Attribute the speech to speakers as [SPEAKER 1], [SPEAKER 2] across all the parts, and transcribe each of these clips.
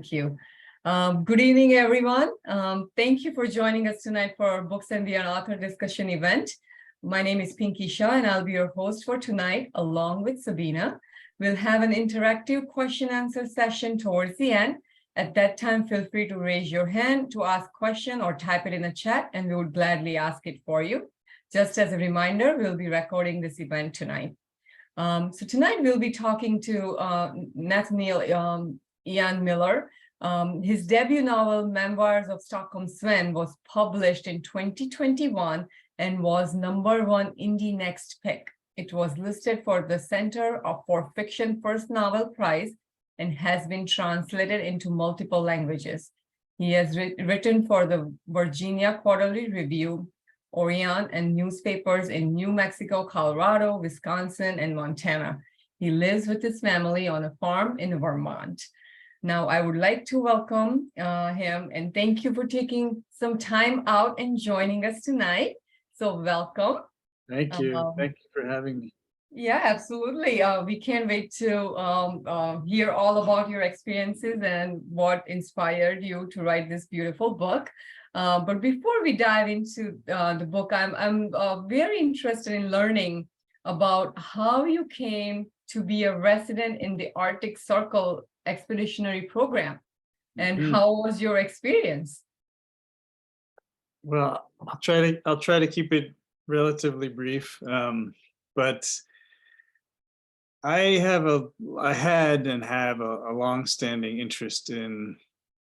[SPEAKER 1] Thank you. Good evening, everyone. Thank you for joining us tonight for our Books and Beyond Author discussion event. My name is Pinky Shah, and I'll be your host for tonight, along with Sabina. We'll have an interactive question-answer session towards the end. At that time, feel free to raise your hand to ask a question or type it in the chat, and we would gladly ask it for you. Just as a reminder, we'll be recording this event tonight. So tonight we'll be talking to Nathaniel Miller. His debut novel, Memoirs of Stockholm Sven, was published in 2021 and was #1 Indie Next Pick. It was listed for the Center for Fiction First Novel Prize and has been translated into multiple languages. He has written for the Virginia Quarterly Review, Orion, and newspapers in New Mexico, Colorado, Wisconsin, and Montana. He lives with his family on a farm in Vermont. Now, I would like to welcome him and thank you for taking some time out and joining us tonight. So welcome.
[SPEAKER 2] Thank you. Thank you for having me.
[SPEAKER 1] Yeah, absolutely. We can't wait to hear all about your experiences and what inspired you to write this beautiful book. But before we dive into the book, I'm very interested in learning about how you came to be a resident in the Arctic Circle expeditionary program, and how was your experience?
[SPEAKER 2] Well, I'll try to keep it relatively brief, but I had and have a long-standing interest in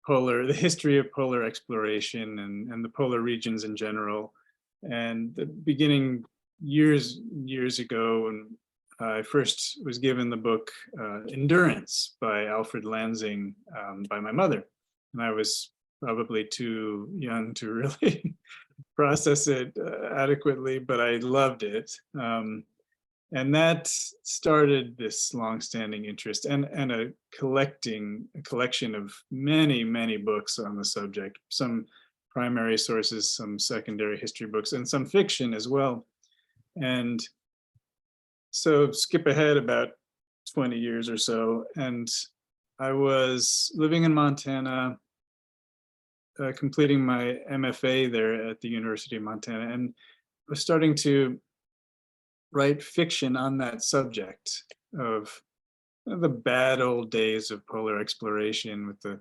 [SPEAKER 2] the history of polar exploration and the polar regions in general. And the beginning years ago, when I first was given the book Endurance by Alfred Lansing by my mother, and I was probably too young to really process it adequately, but I loved it. And that started this long-standing interest and a collection of many books on the subject, some primary sources, some secondary history books, and some fiction as well. And so skip ahead about 20 years or so, and I was living in Montana, completing my MFA there at the University of Montana, and was starting to write fiction on that subject of the bad old days of polar exploration with the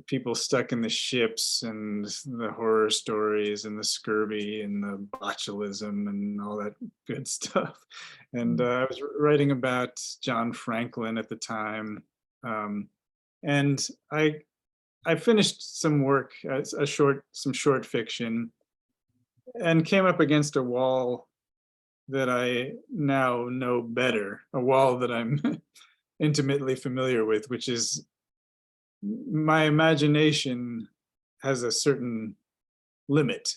[SPEAKER 2] people stuck in the ships and the horror stories and the scurvy and the botulism and all that good stuff. And I was writing about John Franklin at the time. And I finished some work, some short fiction, and came up against a wall that I now know better, a wall that I'm intimately familiar with, which is my imagination has a certain limit.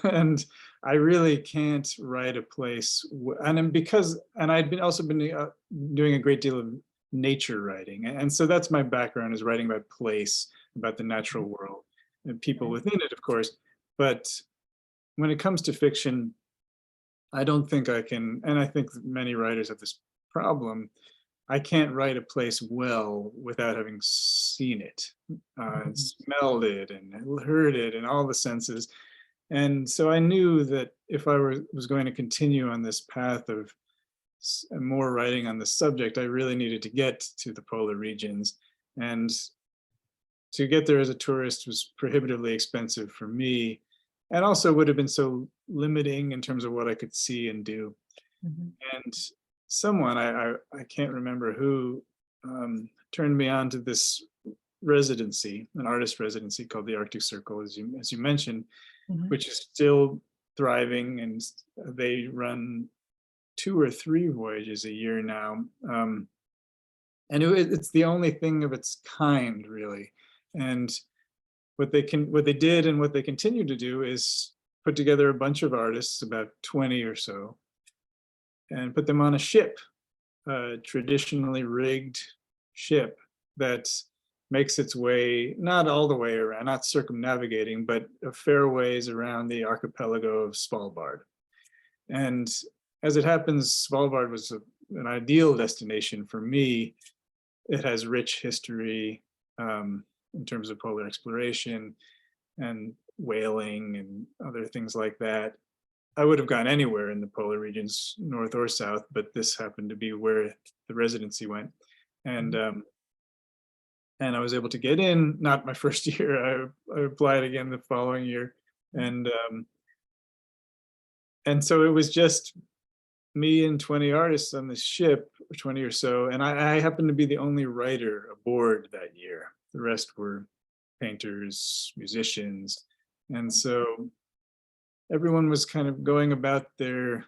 [SPEAKER 2] And I really can't write a place, and I'd also been doing a great deal of nature writing. And so that's my background, is writing about place, about the natural world, and people within it, of course. But when it comes to fiction, I don't think I can, and I think many writers have this problem, I can't write a place well without having seen it, and smelled it and heard it in all the senses. And so I knew that if I was going to continue on this path of more writing on the subject, I really needed to get to the polar regions. And to get there as a tourist was prohibitively expensive for me, and also would have been so limiting in terms of what I could see and do. And someone, I can't remember who, turned me on to this residency, an artist residency called the Arctic Circle, as you mentioned, which is still thriving, and they run 2 or 3 voyages a year now. And it's the only thing of its kind, really. And what they did and what they continue to do is put together a bunch of artists, about 20 or so, and put them on a ship, a traditionally rigged ship that makes its way, not all the way around, not circumnavigating, but a fair ways around the archipelago of Svalbard. And as it happens, Svalbard was an ideal destination for me. It has rich history, in terms of polar exploration and whaling and other things like that. I would have gone anywhere in the polar regions, north or south, but this happened to be where the residency went. And I was able to get in, not my first year. I applied again the following year. And so it was just me and 20 artists on this ship, or 20 or so, and I happened to be the only writer aboard that year. The rest were painters, musicians, and so everyone was kind of going about their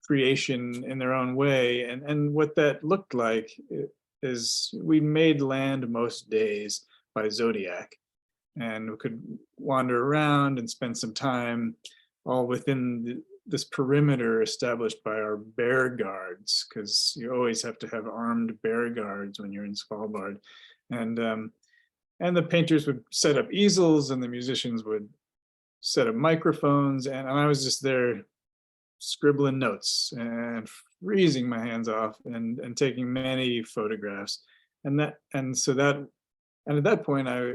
[SPEAKER 2] creation in their own way, and what that looked like is we made land most days by zodiac, and we could wander around and spend some time all within this perimeter established by our bear guards, because you always have to have armed bear guards when you're in Svalbard. And the painters would set up easels and the musicians would set up microphones, and I was just there scribbling notes and freezing my hands off and taking many photographs. And at that point I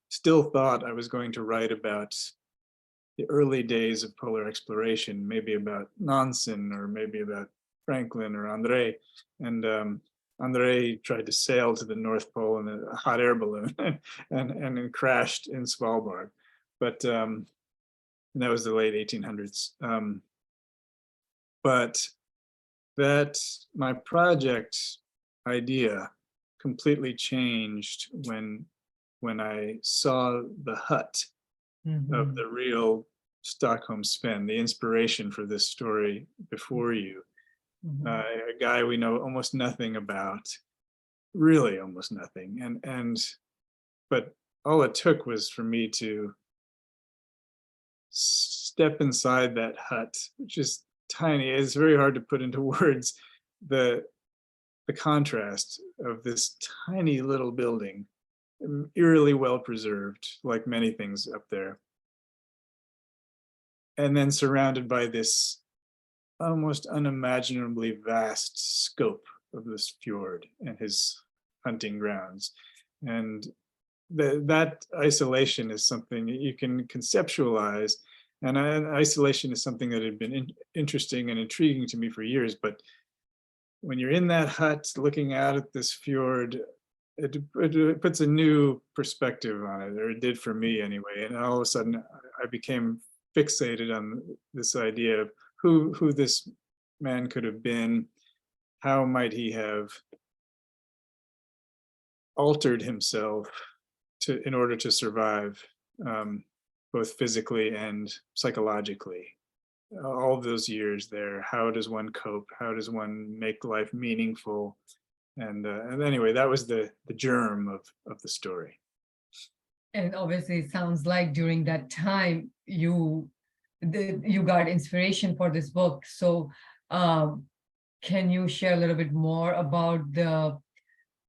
[SPEAKER 2] still thought I was going to write about the early days of polar exploration, maybe about Nansen or maybe about Franklin or Andre. And Andre tried to sail to the North Pole in a hot air balloon and then crashed in Svalbard. But and that was the late 1800s. But that my project idea completely changed when I saw the hut of the real Stockholm Sven, the inspiration for this story before you. A guy we know almost nothing about, really almost nothing. But all it took was for me to step inside that hut, which is tiny. It's very hard to put into words the contrast of this tiny little building, eerily well preserved, like many things up there, and then surrounded by this almost unimaginably vast scope of this fjord and his hunting grounds. And that isolation is something you can conceptualize, and isolation is something that had been interesting and intriguing to me for years. But when you're in that hut looking out at this fjord, it puts a new perspective on it, or it did for me anyway. And all of a sudden I became fixated on this idea of who this man could have been. How might he have altered himself in order to survive, both physically and psychologically? All of those years there, how does one cope? How does one make life meaningful? And anyway, that was the germ of the story.
[SPEAKER 1] And obviously it sounds like during that time you got inspiration for this book. So can you share a little bit more about the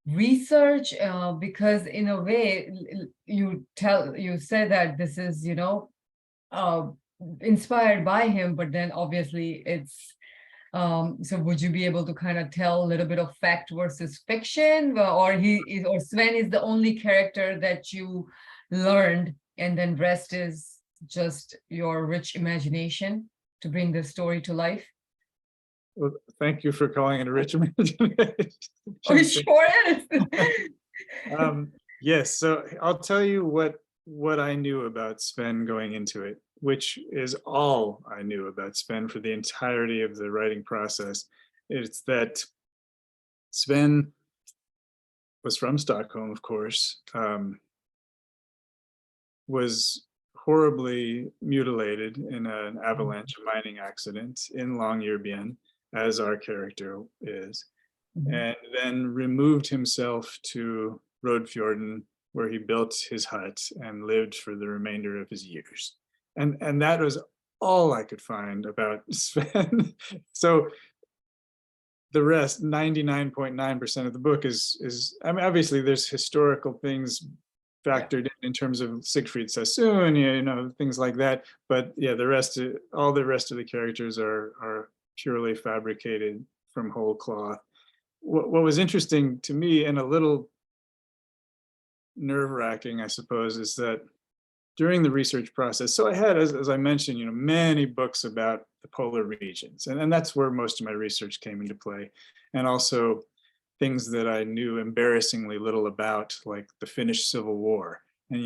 [SPEAKER 1] research? Because in a way you said that this is, inspired by him, but then obviously it's so would you be able to kind of tell a little bit of fact versus fiction, or Sven is the only character that you learned and then rest is just your rich imagination to bring the story to life?
[SPEAKER 2] Well, thank you for calling it a rich imagination.
[SPEAKER 1] Oh, it sure is.
[SPEAKER 2] Yes, so I'll tell you what I knew about Sven going into it, which is all I knew about Sven for the entirety of the writing process. It's that Sven was from Stockholm, of course, was horribly mutilated in an avalanche mining accident in Longyearbyen, as our character is, and then removed himself to Rodfjorden, where he built his hut and lived for the remainder of his years. And that was all I could find about Sven. So the rest, 99.9% of the book is, I mean, obviously there's historical things factored in terms of Siegfried Sassoon, things like that. But yeah, all the rest of the characters are purely fabricated from whole cloth. what was interesting to me and a little nerve-wracking, I suppose, is that during the research process, so I had, as I mentioned, many books about the polar regions, and that's where most of my research came into play, and also things that I knew embarrassingly little about, like the Finnish Civil War. And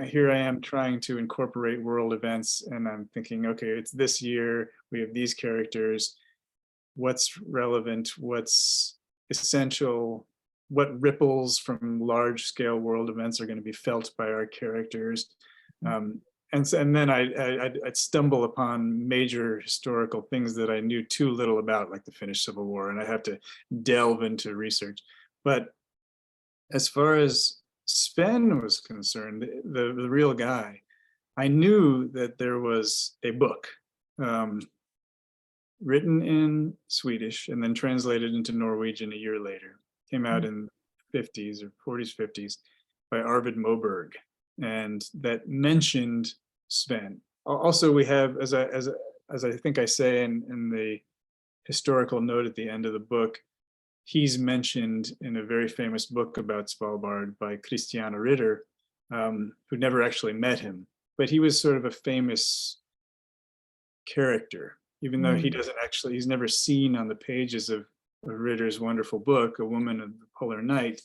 [SPEAKER 2] here I am trying to incorporate world events, and I'm thinking, okay, it's this year, we have these characters, what's relevant, what's essential, what ripples from large scale world events are going to be felt by our characters. And then I'd stumble upon major historical things that I knew too little about, like the Finnish Civil War, and I have to delve into research. But as far as Sven was concerned, the real guy, I knew that there was a book written in Swedish and then translated into Norwegian a year later. Came out in 50s or 40s, 50s by Arvid Moberg, and that mentioned Sven. Also, we have, as I think I say in the historical note at the end of the book, he's mentioned in a very famous book about Svalbard by Christiana Ritter, who never actually met him, but he was sort of a famous character, even though he doesn't actually, he's never seen on the pages of Ritter's wonderful book, A Woman of the Polar Night.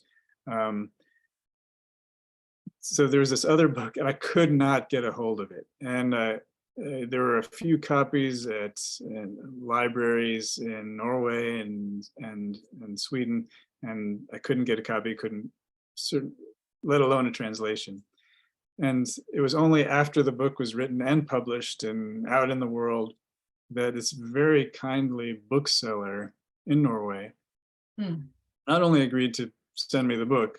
[SPEAKER 2] So there's this other book, and I could not get a hold of it. And there were a few copies at libraries in Norway and Sweden, and I couldn't get a copy, let alone a translation. And it was only after the book was written and published and out in the world that this very kindly bookseller in Norway not only agreed to send me the book,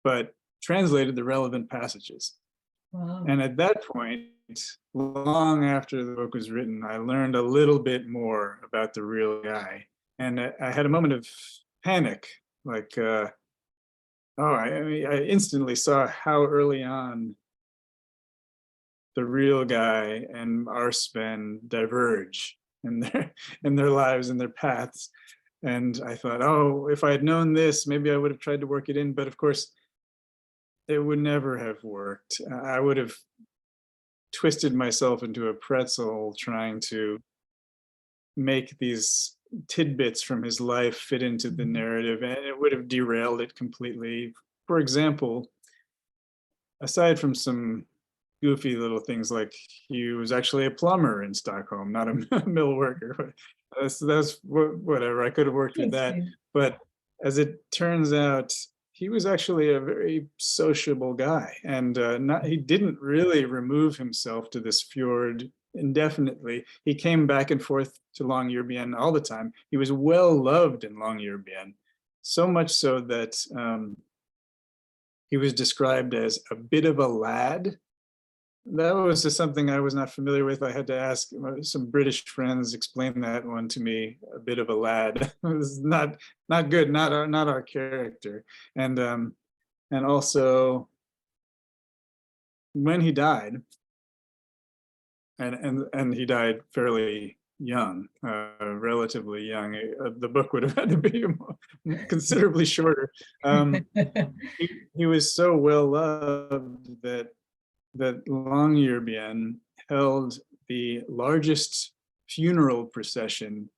[SPEAKER 2] but translated the relevant passages.
[SPEAKER 1] Wow.
[SPEAKER 2] And at that point, long after the book was written, I learned a little bit more about the real guy. And I had a moment of panic, like, I instantly saw how early on the real guy and our Sven diverge in their lives and their paths. And I thought, oh, if I had known this, maybe I would have tried to work it in. But of course, it would never have worked. I would have twisted myself into a pretzel trying to make these tidbits from his life fit into the narrative, and it would have derailed it completely. For example, aside from some goofy little things like he was actually a plumber in Stockholm, not a mill worker. That's whatever. I could have worked with that. But as it turns out, he was actually a very sociable guy, and he didn't really remove himself to this fjord indefinitely. He came back and forth to Longyearbyen all the time. He was well loved in Longyearbyen, so much so that he was described as a bit of a lad. That was just something I was not familiar with. I had to ask some British friends explain that one to me. A bit of a lad. It was not good. Not our character. And also when he died, and he died fairly young, relatively young. The book would have had to be considerably shorter. He was so well loved that Longyearbyen held the largest funeral procession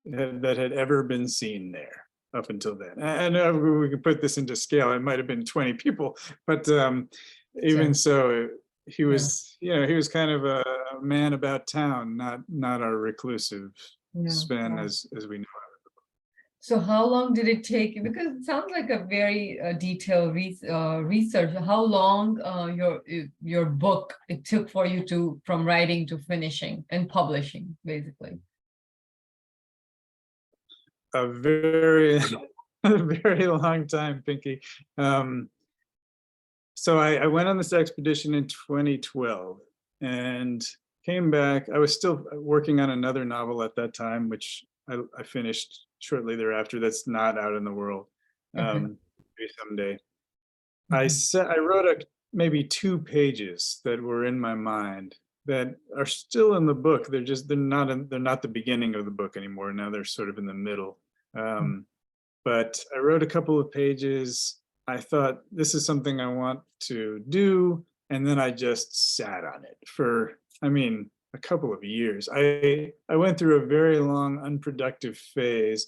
[SPEAKER 2] that had ever been seen there up until then. And we can put this into scale. It might have been 20 people, but even so, he was, he was kind of a man about town, not our reclusive Sven as we know it.
[SPEAKER 1] So how long did it take? Because it sounds like a very detailed research. How long your book it took for you from writing to finishing and publishing, basically?
[SPEAKER 2] A very, a very long time, Pinky. So I went on this expedition in 2012 and came back. I was still working on another novel at that time, which I finished shortly thereafter. That's not out in the world. Maybe someday. I wrote maybe 2 pages that were in my mind that are still in the book. They're not the beginning of the book anymore. Now they're sort of in the middle. But I wrote a couple of pages. I thought, this is something I want to do. And then I just sat on it for, a couple of years. I went through a very long unproductive phase.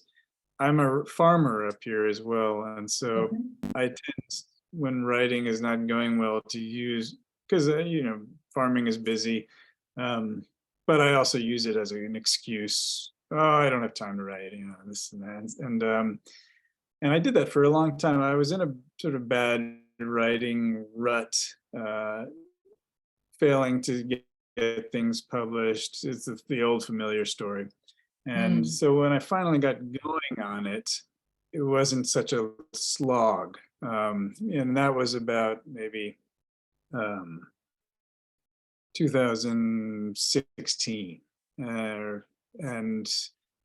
[SPEAKER 2] I'm a farmer up here as well. And so I tend, when writing is not going well, to use, because, farming is busy. But I also use it as an excuse. Oh, I don't have time to write, this and that. And I did that for a long time. I was in a sort of bad writing rut, failing to get things published. It's the old familiar story. And so when I finally got going on it, it wasn't such a slog. And that was about maybe 2016. And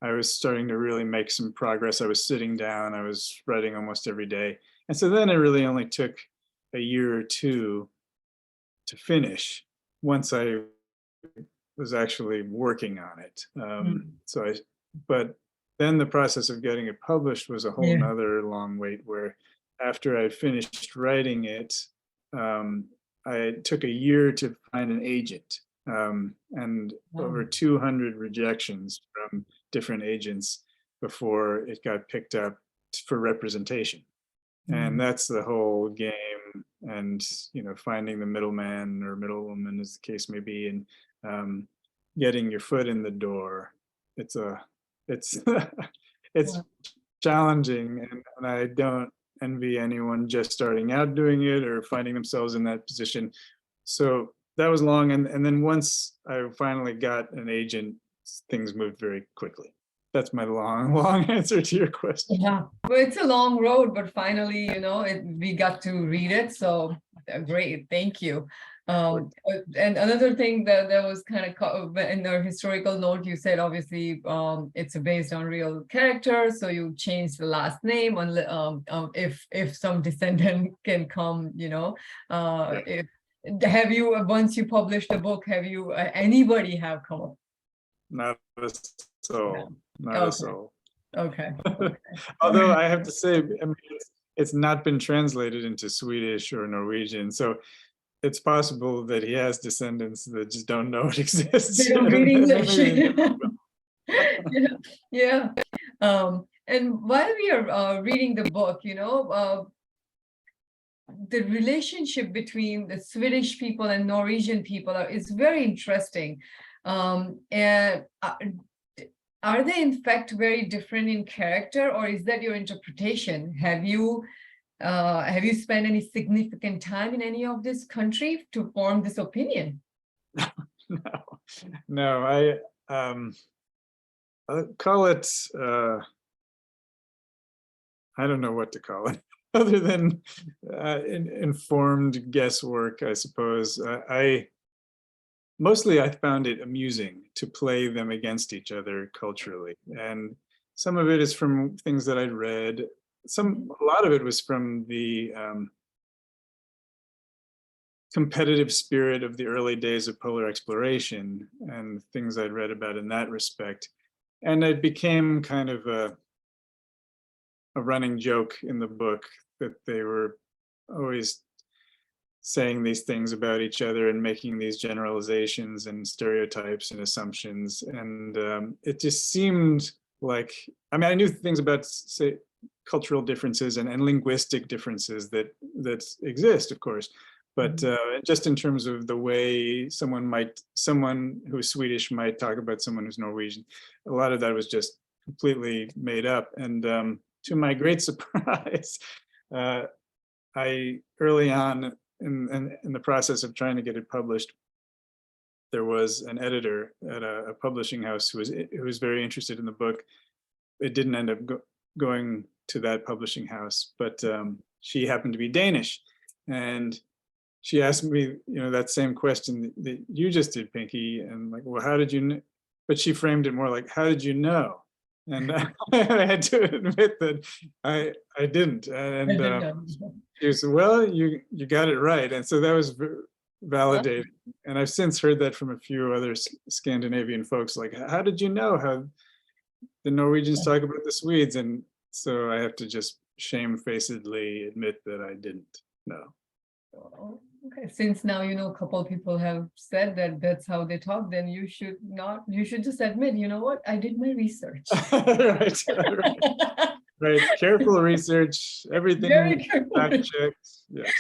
[SPEAKER 2] I was starting to really make some progress. I was sitting down, I was writing almost every day. And so then it really only took a year or two to finish once I was actually working on it. But then the process of getting it published was a whole nother long wait, where after I finished writing it, I took a year to find an agent, and over 200 rejections from different agents before it got picked up for representation. And that's the whole game. And, finding the middleman or middlewoman, as the case may be, and getting your foot in the door. It's it's challenging, and I don't envy anyone just starting out doing it or finding themselves in that position. So that was long. And then once I finally got an agent, things moved very quickly. That's my long answer to your question.
[SPEAKER 1] Yeah, well, it's a long road, but finally, we got to read it. So great, thank you. And another thing that was kind of in the historical note, you said obviously it's based on real characters, so you changed the last name if some descendant can come. Have you, once you published the book, have you anybody have come up?
[SPEAKER 2] Not a soul. Not a soul.
[SPEAKER 1] Okay.
[SPEAKER 2] Although I have to say, it's not been translated into Swedish or Norwegian, so it's possible that he has descendants that just don't know it exists.
[SPEAKER 1] They don't read English. Yeah. And while we are reading the book, the relationship between the Swedish people and Norwegian people is very interesting. And are they in fact very different in character, or is that your interpretation? Have you spent any significant time in any of this country to form this opinion?
[SPEAKER 2] No, I call it, I don't know what to call it, other than informed guesswork, I suppose. Mostly I found it amusing to play them against each other culturally. And some of it is from things that I'd read. A lot of it was from the competitive spirit of the early days of polar exploration and things I'd read about in that respect. And it became kind of a running joke in the book that they were always saying these things about each other and making these generalizations and stereotypes and assumptions. And it just seemed like, I knew things about, say, cultural differences and linguistic differences that exist, of course. But just in terms of the way someone who's Swedish might talk about someone who's Norwegian, a lot of that was just completely made up. And to my great surprise, I early on in the process of trying to get it published, there was an editor at a publishing house who was very interested in the book. It didn't end up going to that publishing house, but she happened to be Danish, and she asked me, that same question that you just did, Pinky, and like, well, how did you know? But she framed it more like, how did you know? And I had to admit that I didn't. And she said, well, you got it right. And so that was validated. And I've since heard that from a few other Scandinavian folks, like, how did you know how the Norwegians talk about the Swedes, and so I have to just shamefacedly admit that I didn't know.
[SPEAKER 1] Oh, okay, since now a couple people have said that that's how they talk, then you should just admit, you know what, I did my research.
[SPEAKER 2] Right, right. Careful research, everything
[SPEAKER 1] Very careful.
[SPEAKER 2] fact checked. Yes.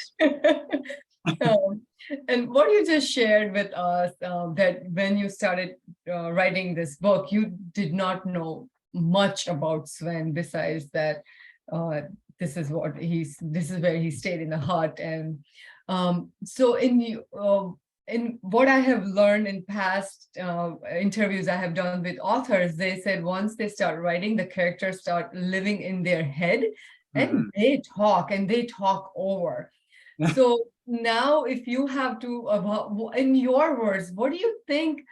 [SPEAKER 1] And what you just shared with us, that when you started writing this book, you did not know much about Sven besides that this is where he stayed in the hut. And so in what I have learned in past interviews I have done with authors, they said once they start writing, the characters start living in their head, and they talk over. So now, if you have to, in your words, what do you think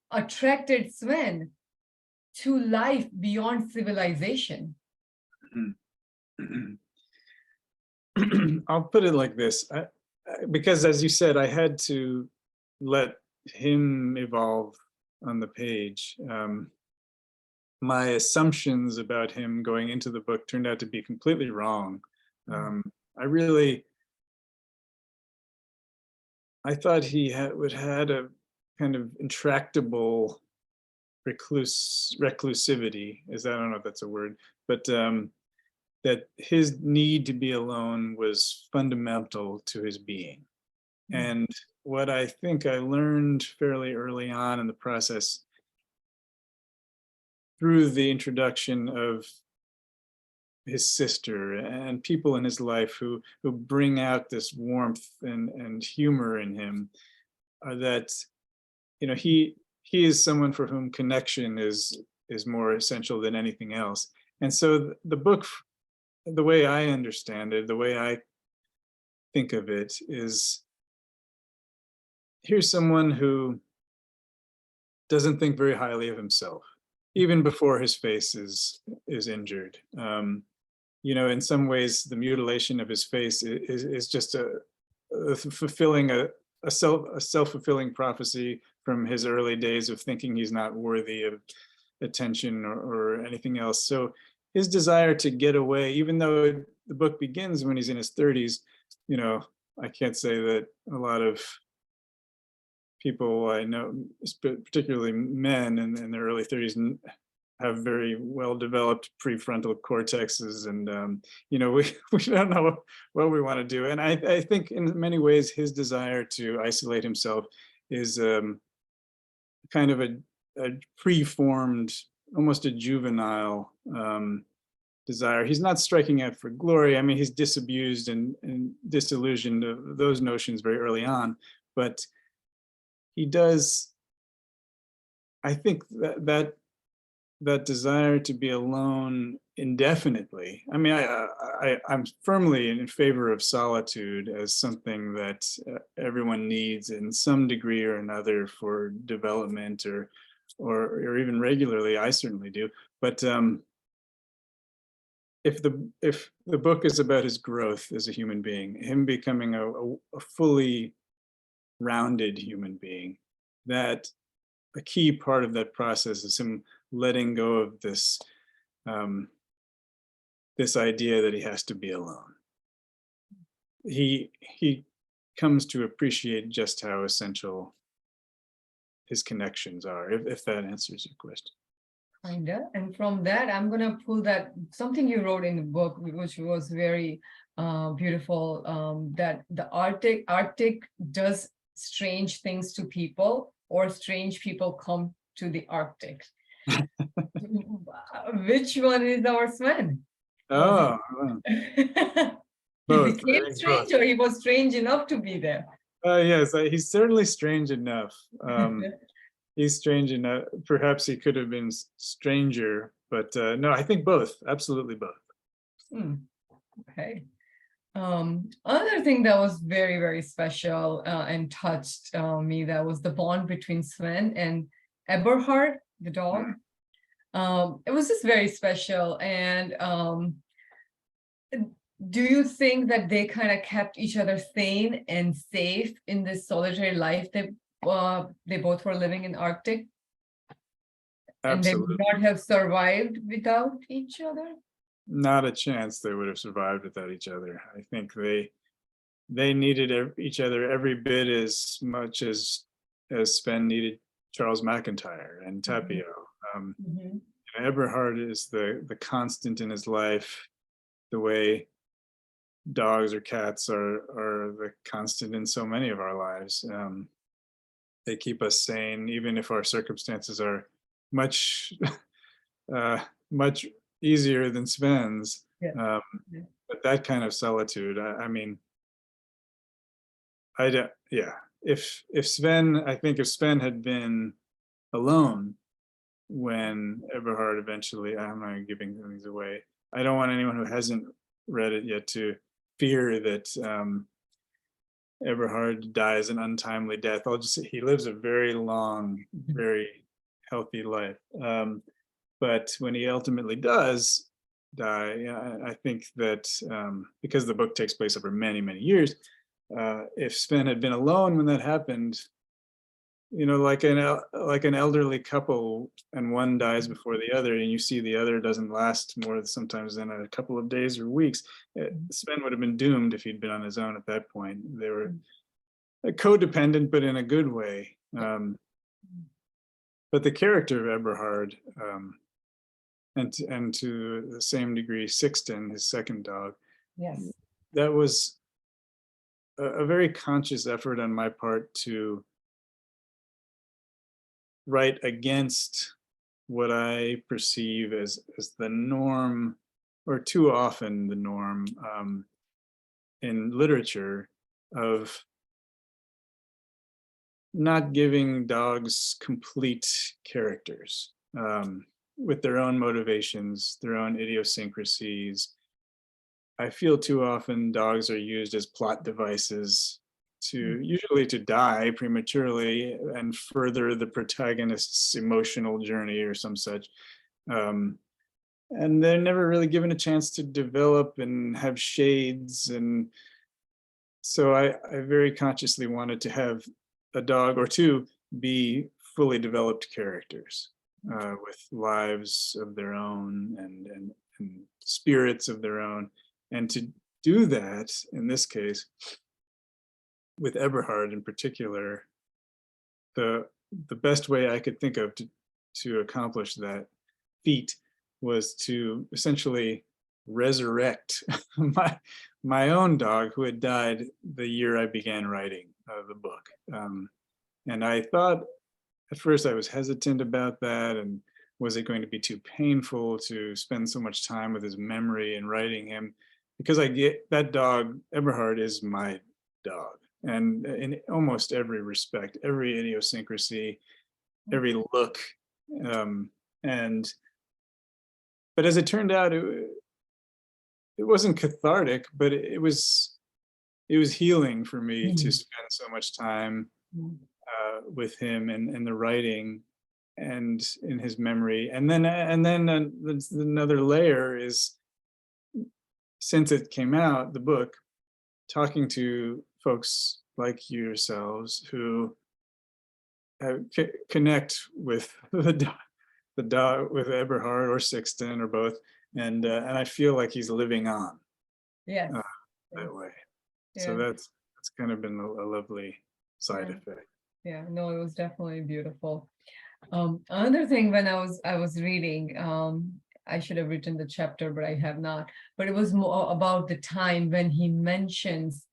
[SPEAKER 1] attracted Sven to life beyond civilization?
[SPEAKER 2] I'll put it like this, because as you said, I had to let him evolve on the page. My assumptions about him going into the book turned out to be completely wrong. I thought he had a kind of intractable reclusivity. I don't know if that's a word, but that his need to be alone was fundamental to his being. And what I think I learned fairly early on in the process, through the introduction of his sister and people in his life who bring out this warmth and humor in him, that he is someone for whom connection is more essential than anything else. And so the book, the way I understand it, the way I think of it, is here's someone who doesn't think very highly of himself, even before his face is injured. In some ways, the mutilation of his face is just fulfilling a self-fulfilling prophecy from his early days of thinking he's not worthy of attention or anything else. So his desire to get away, even though the book begins when he's in his 30s, I can't say that a lot of people I know, particularly men in their early 30s, have very well developed prefrontal cortexes, and we don't know what we want to do. And I think in many ways his desire to isolate himself is kind of a preformed, almost a juvenile desire. He's not striking out for glory. I mean, he's disabused and disillusioned of those notions very early on, but he does, I think that desire to be alone indefinitely. I mean, I'm firmly in favor of solitude as something that everyone needs in some degree or another for development or even regularly. I certainly do. But if the book is about his growth as a human being, him becoming a fully rounded human being, that a key part of that process is him letting go of this this idea that he has to be alone. He comes to appreciate just how essential his connections are, if that answers your question.
[SPEAKER 1] Kinda. And from that, I'm gonna pull that something you wrote in the book, which was very beautiful, that the Arctic does strange things to people, or strange people come to the Arctic. Which one is our Sven?
[SPEAKER 2] Oh,
[SPEAKER 1] He became strange, or he was strange enough to be there?
[SPEAKER 2] Yes, he's certainly strange enough. He's strange enough. Perhaps he could have been stranger, but no, I think both. Absolutely both.
[SPEAKER 1] Okay. Another thing that was very, very special and touched me, that was the bond between Sven and Eberhard, the dog. It was just very special. And do you think that they kind of kept each other sane and safe in this solitary life that they both were living in Arctic? And they would
[SPEAKER 2] Absolutely.
[SPEAKER 1] not have survived without each other?
[SPEAKER 2] Not a chance they would have survived without each other. I think they needed each other every bit as much as Sven needed Charles McIntyre and
[SPEAKER 1] Mhm,
[SPEAKER 2] Tapio. Um,
[SPEAKER 1] mhm,
[SPEAKER 2] Eberhard is the constant in his life, the way dogs or cats are the constant in so many of our lives. They keep us sane, even if our circumstances are much much easier than Sven's.
[SPEAKER 1] yeah,
[SPEAKER 2] Um,
[SPEAKER 1] yeah.
[SPEAKER 2] but that kind of solitude, I mean, I don't, yeah. If Sven, I think if Sven had been alone when Eberhard eventually, I'm not giving things away. I don't want anyone who hasn't read it yet to fear that Eberhard dies an untimely death. I'll just say he lives a very long, very healthy life. But when he ultimately does die, yeah, I think that because the book takes place over many, many years, if Sven had been alone when that happened, like an elderly couple, and one dies before the other, and you see the other doesn't last more sometimes than a couple of days or weeks. Sven would have been doomed if he'd been on his own at that point. They were codependent, but in a good way. But the character of Eberhard, and to the same degree, Sixten, his second dog,
[SPEAKER 1] Yes.
[SPEAKER 2] that was a very conscious effort on my part to write against what I perceive as the norm, or too often the norm, in literature, of not giving dogs complete characters, with their own motivations, their own idiosyncrasies. I feel too often dogs are used as plot devices to usually to die prematurely and further the protagonist's emotional journey or some such. Um, and they're never really given a chance to develop and have shades. And so I very consciously wanted to have a dog or two be fully developed characters, with lives of their own and spirits of their own. And to do that, in this case, with Eberhard in particular, the the best way I could think of to accomplish that feat was to essentially resurrect my own dog who had died the year I began writing the book. And I thought at first I was hesitant about that, and was it going to be too painful to spend so much time with his memory and writing him? Because I get that dog, Eberhard, is my dog. And in almost every respect, every idiosyncrasy, every look. Um, and but as it turned out, it wasn't cathartic, but it was healing for me to
[SPEAKER 1] Mhm,
[SPEAKER 2] spend so much time
[SPEAKER 1] mhm,
[SPEAKER 2] with him and the writing and in his memory. Another layer is, since it came out, the book, talking to folks like yourselves who connect with the dog, with Eberhard or Sixten or both, and I feel like he's living on
[SPEAKER 1] yes.
[SPEAKER 2] uh,
[SPEAKER 1] Yes.
[SPEAKER 2] that way. So
[SPEAKER 1] Yeah.
[SPEAKER 2] that's kind of been a lovely side
[SPEAKER 1] Yeah.
[SPEAKER 2] effect.
[SPEAKER 1] Yeah. No, it was definitely beautiful. Another thing, when I was reading, I should have written the chapter, but I have not. But it was more about the time when he mentions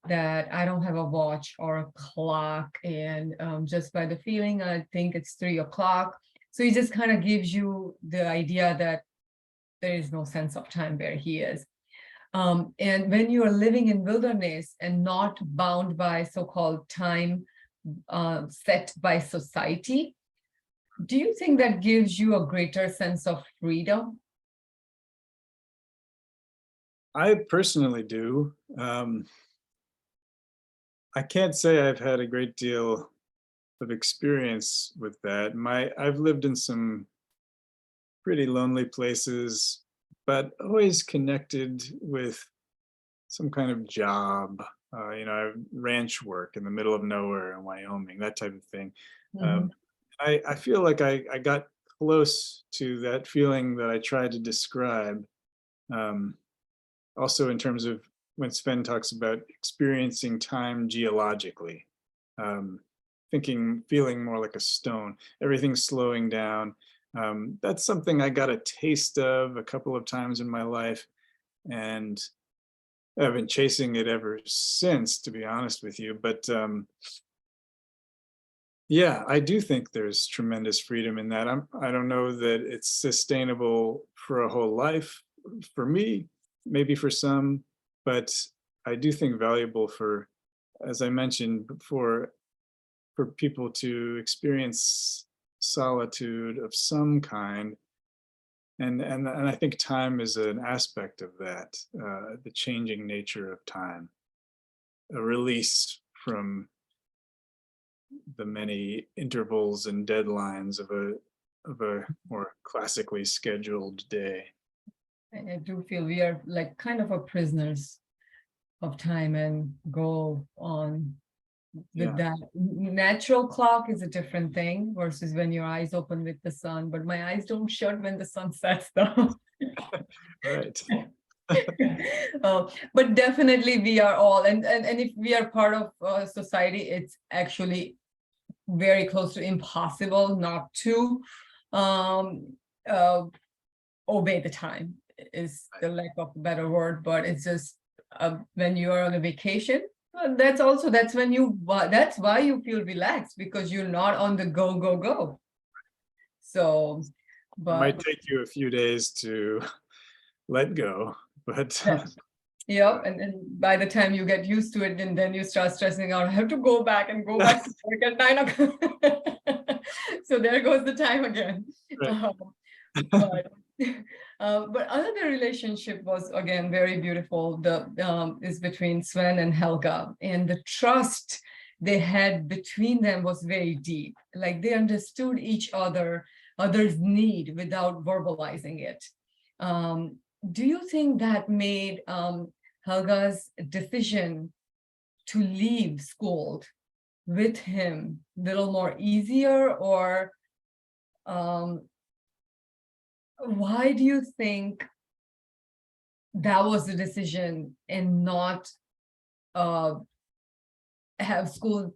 [SPEAKER 1] that I don't have a watch or a clock, and just by the feeling, I think it's 3 o'clock. So he just kind of gives you the idea that there is no sense of time where he is. And when you are living in wilderness and not bound by so-called time set by society, do you think that gives you a greater sense of freedom?
[SPEAKER 2] I personally do. I can't say I've had a great deal of experience with that. I've lived in some pretty lonely places, but always connected with some kind of job. Ranch work in the middle of nowhere in Wyoming, that type of thing. Um,
[SPEAKER 1] Mhm.
[SPEAKER 2] I feel like I got close to that feeling that I tried to describe. Um, Also in terms of when Sven talks about experiencing time geologically, um, feeling more like a stone, everything's slowing down. That's something I got a taste of a couple of times in my life, and I've been chasing it ever since, to be honest with you. But yeah, I do think there's tremendous freedom in that. I don't know that it's sustainable for a whole life for me, maybe for some, but I do think valuable for, as I mentioned before, for people to experience solitude of some kind. And I think time is an aspect of that, the changing nature of time, a release from the many intervals and deadlines of a more classically scheduled day.
[SPEAKER 1] I do feel we are like kind of a prisoners of time and go on with
[SPEAKER 2] Yeah,
[SPEAKER 1] that. Natural clock is a different thing versus when your eyes open with the sun, but my eyes don't shut when the sun sets though.
[SPEAKER 2] right.
[SPEAKER 1] But definitely we are all, and if we are part of society, it's actually very close to impossible not to um, uh, obey the time is the lack of a better word, but it's just when you are on a vacation, that's when that's why you feel relaxed, because you're not on the go, go, go. So,
[SPEAKER 2] It might
[SPEAKER 1] but
[SPEAKER 2] take you a few days to let go, but
[SPEAKER 1] yeah, and then by the time you get used to it, and then you start stressing out, I have to go back to work at 9 o'clock. So there goes the time again.
[SPEAKER 2] right.
[SPEAKER 1] But but another relationship was again very beautiful. The is between Sven and Helga, and the trust they had between them was very deep. Like they understood each other's need without verbalizing it. Um, do you think that made Helga's decision to leave school with him a little more easier, or why do you think that was the decision and not have school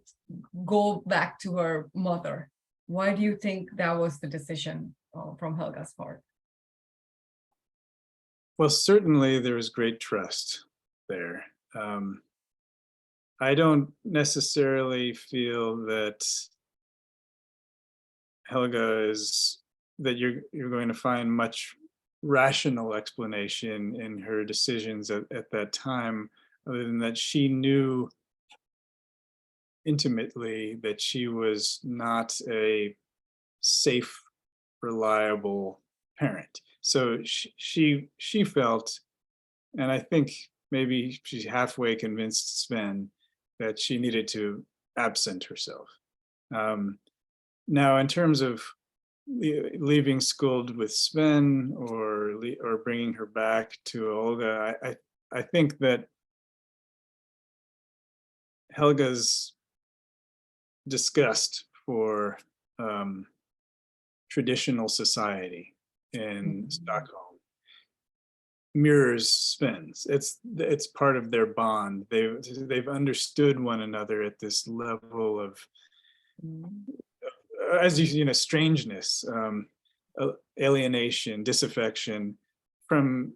[SPEAKER 1] go back to her mother? Why do you think that was the decision from Helga's part?
[SPEAKER 2] Well, certainly there is great trust there. Um, I don't necessarily feel that Helga is that you're going to find much rational explanation in her decisions at that time, other than that she knew intimately that she was not a safe, reliable parent. So she felt, and I think maybe she's halfway convinced Sven that she needed to absent herself. Um, Now, in terms of leaving school with Sven or bringing her back to Olga, I think that Helga's disgust for um, traditional society in Stockholm mirrors Sven's. It's part of their bond. They've understood one another at this level of, as you know, strangeness, alienation, disaffection from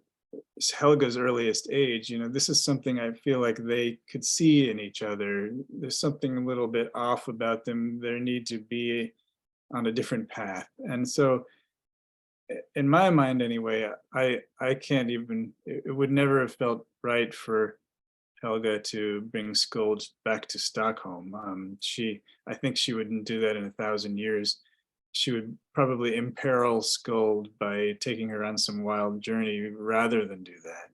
[SPEAKER 2] Helga's earliest age. You know, this is something I feel like they could see in each other. There's something a little bit off about them. There need to be on a different path. And so in my mind anyway, I can't even, it would never have felt right for Helga to bring Skuld back to Stockholm. I think she wouldn't do that in 1,000 years. She would probably imperil Skuld by taking her on some wild journey rather than do that.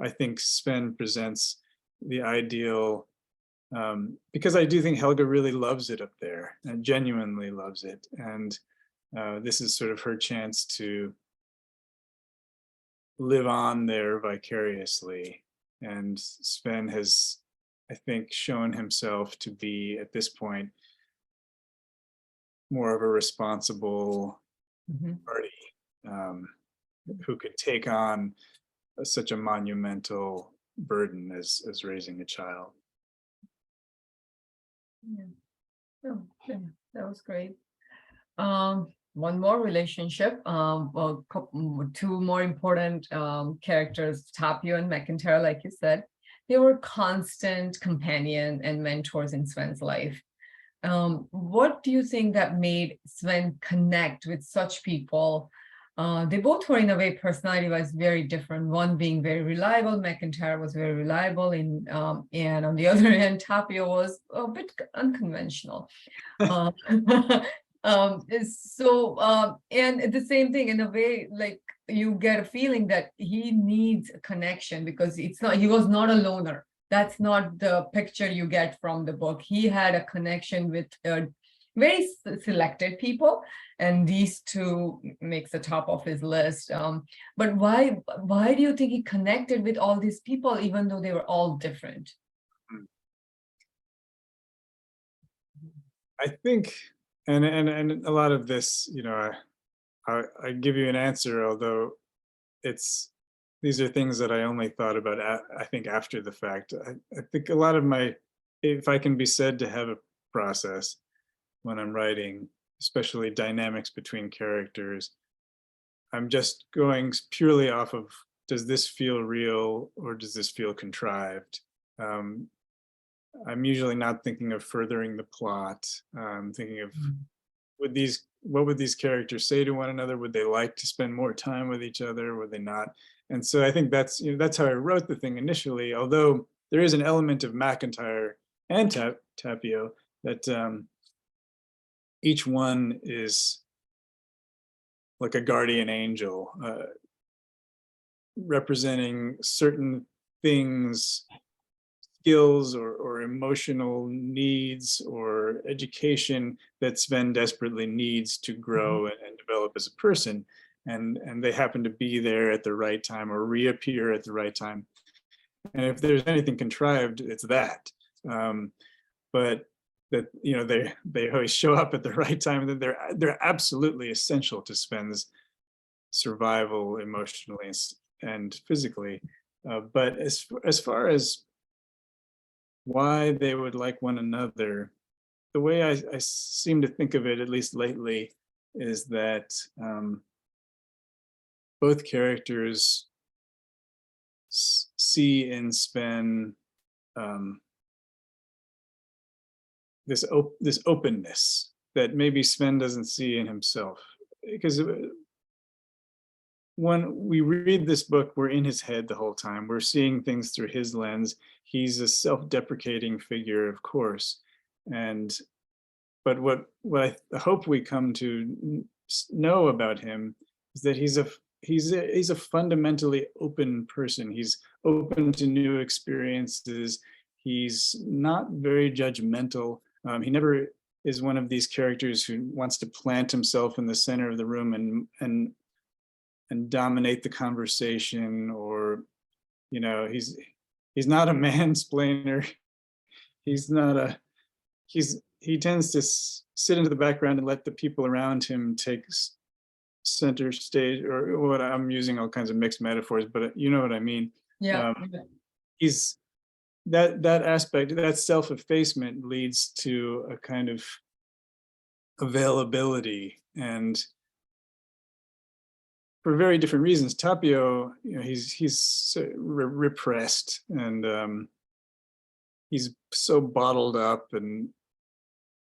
[SPEAKER 2] I think Sven presents the ideal, because I do think Helga really loves it up there and genuinely loves it. And this is sort of her chance to live on there vicariously. And Sven has, I think, shown himself to be, at this point, more of a responsible
[SPEAKER 1] Mhm.
[SPEAKER 2] party, um, who could take on such a monumental burden as raising a child.
[SPEAKER 1] Yeah. Oh, yeah, that was great. One more relationship. Well, two more important characters, Tapio and McIntyre, like you said. They were constant companion and mentors in Sven's life. What do you think that made Sven connect with such people? They both were, in a way, personality-wise very different. One being very reliable, McIntyre was very reliable, and on the other hand, Tapio was a bit unconventional. Um, and the same thing, in a way, like you get a feeling that he needs a connection, because he was not a loner. That's not the picture you get from the book. He had a connection with very selected people, and these two makes the top of his list. But why do you think he connected with all these people, even though they were all different?
[SPEAKER 2] I think, and a lot of this, I give you an answer, although these are things that I only thought about, I think, after the fact. I think a lot of if I can be said to have a process when I'm writing, especially dynamics between characters, I'm just going purely off of, does this feel real or does this feel contrived? I'm usually not thinking of furthering the plot. I'm thinking of, what would these characters say to one another? Would they like to spend more time with each other? Would they not? And so I think that's how I wrote the thing initially, although there is an element of McIntyre and Tapio that each one is like a guardian angel, representing certain things, skills or emotional needs or education that Sven desperately needs to grow and develop as a person. And they happen to be there at the right time or reappear at the right time. And if there's anything contrived, it's that. But that, they always show up at the right time, and they're absolutely essential to Sven's survival emotionally and physically. But as far as why they would like one another, the way I seem to think of it, at least lately, is that both characters see in Sven this openness that maybe Sven doesn't see in himself. Because when we read this book, we're in his head the whole time. We're seeing things through his lens. He's a self-deprecating figure, of course. But what I hope we come to know about him is that he's a fundamentally open person. He's open to new experiences. He's not very judgmental. He never is one of these characters who wants to plant himself in the center of the room and dominate the conversation, or he's not a mansplainer. He tends to sit into the background and let the people around him take center stage, or what I'm using all kinds of mixed metaphors, but you know what I mean.
[SPEAKER 1] Yeah.
[SPEAKER 2] He's that aspect, that self-effacement leads to a kind of availability, and for very different reasons. Tapio, he's repressed, and he's so bottled up, and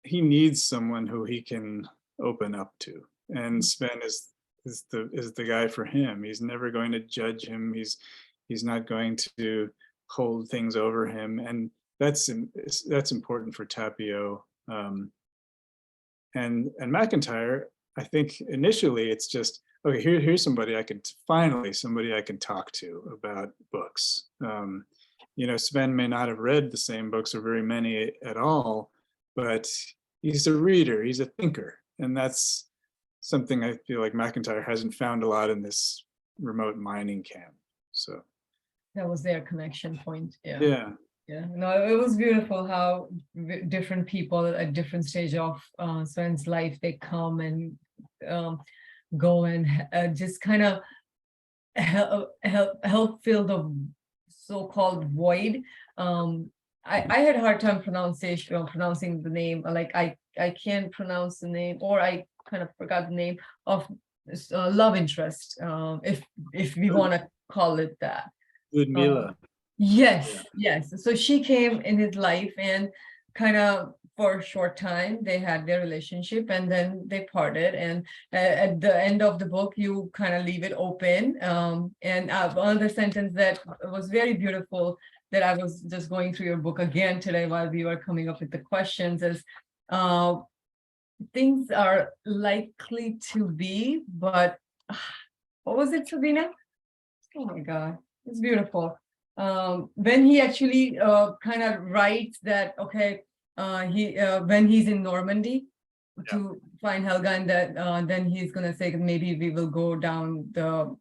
[SPEAKER 2] he needs someone who he can open up to. And Sven is the guy for him. He's never going to judge him. He's not going to hold things over him, and that's important for Tapio. And McIntyre, I think initially it's just, okay, here's somebody I can talk to about books. Sven may not have read the same books or very many at all, but he's a reader, he's a thinker. And that's something I feel like McIntyre hasn't found a lot in this remote mining camp. So
[SPEAKER 1] that was their connection point.
[SPEAKER 2] Yeah.
[SPEAKER 1] Yeah, no, it was beautiful how different people at different stage of Sven's life, they come and go and just kind of help fill the so-called void. I had a hard time pronouncing the name. Like I can't pronounce the name, or I kind of forgot the name of this, love interest, if we want to call it that.
[SPEAKER 2] Ludmila.
[SPEAKER 1] Yes, yes. So she came in his life, and kind of for a short time they had their relationship, and then they parted. And at the end of the book, you kind of leave it open. And another sentence that was very beautiful that I was just going through your book again today while we were coming up with the questions is, things are likely to be, but what was it, Sabina? Oh my God, it's beautiful. When he actually kind of writes that, okay, he when he's in Normandy to find Helga, and that then he's gonna say maybe we will go down the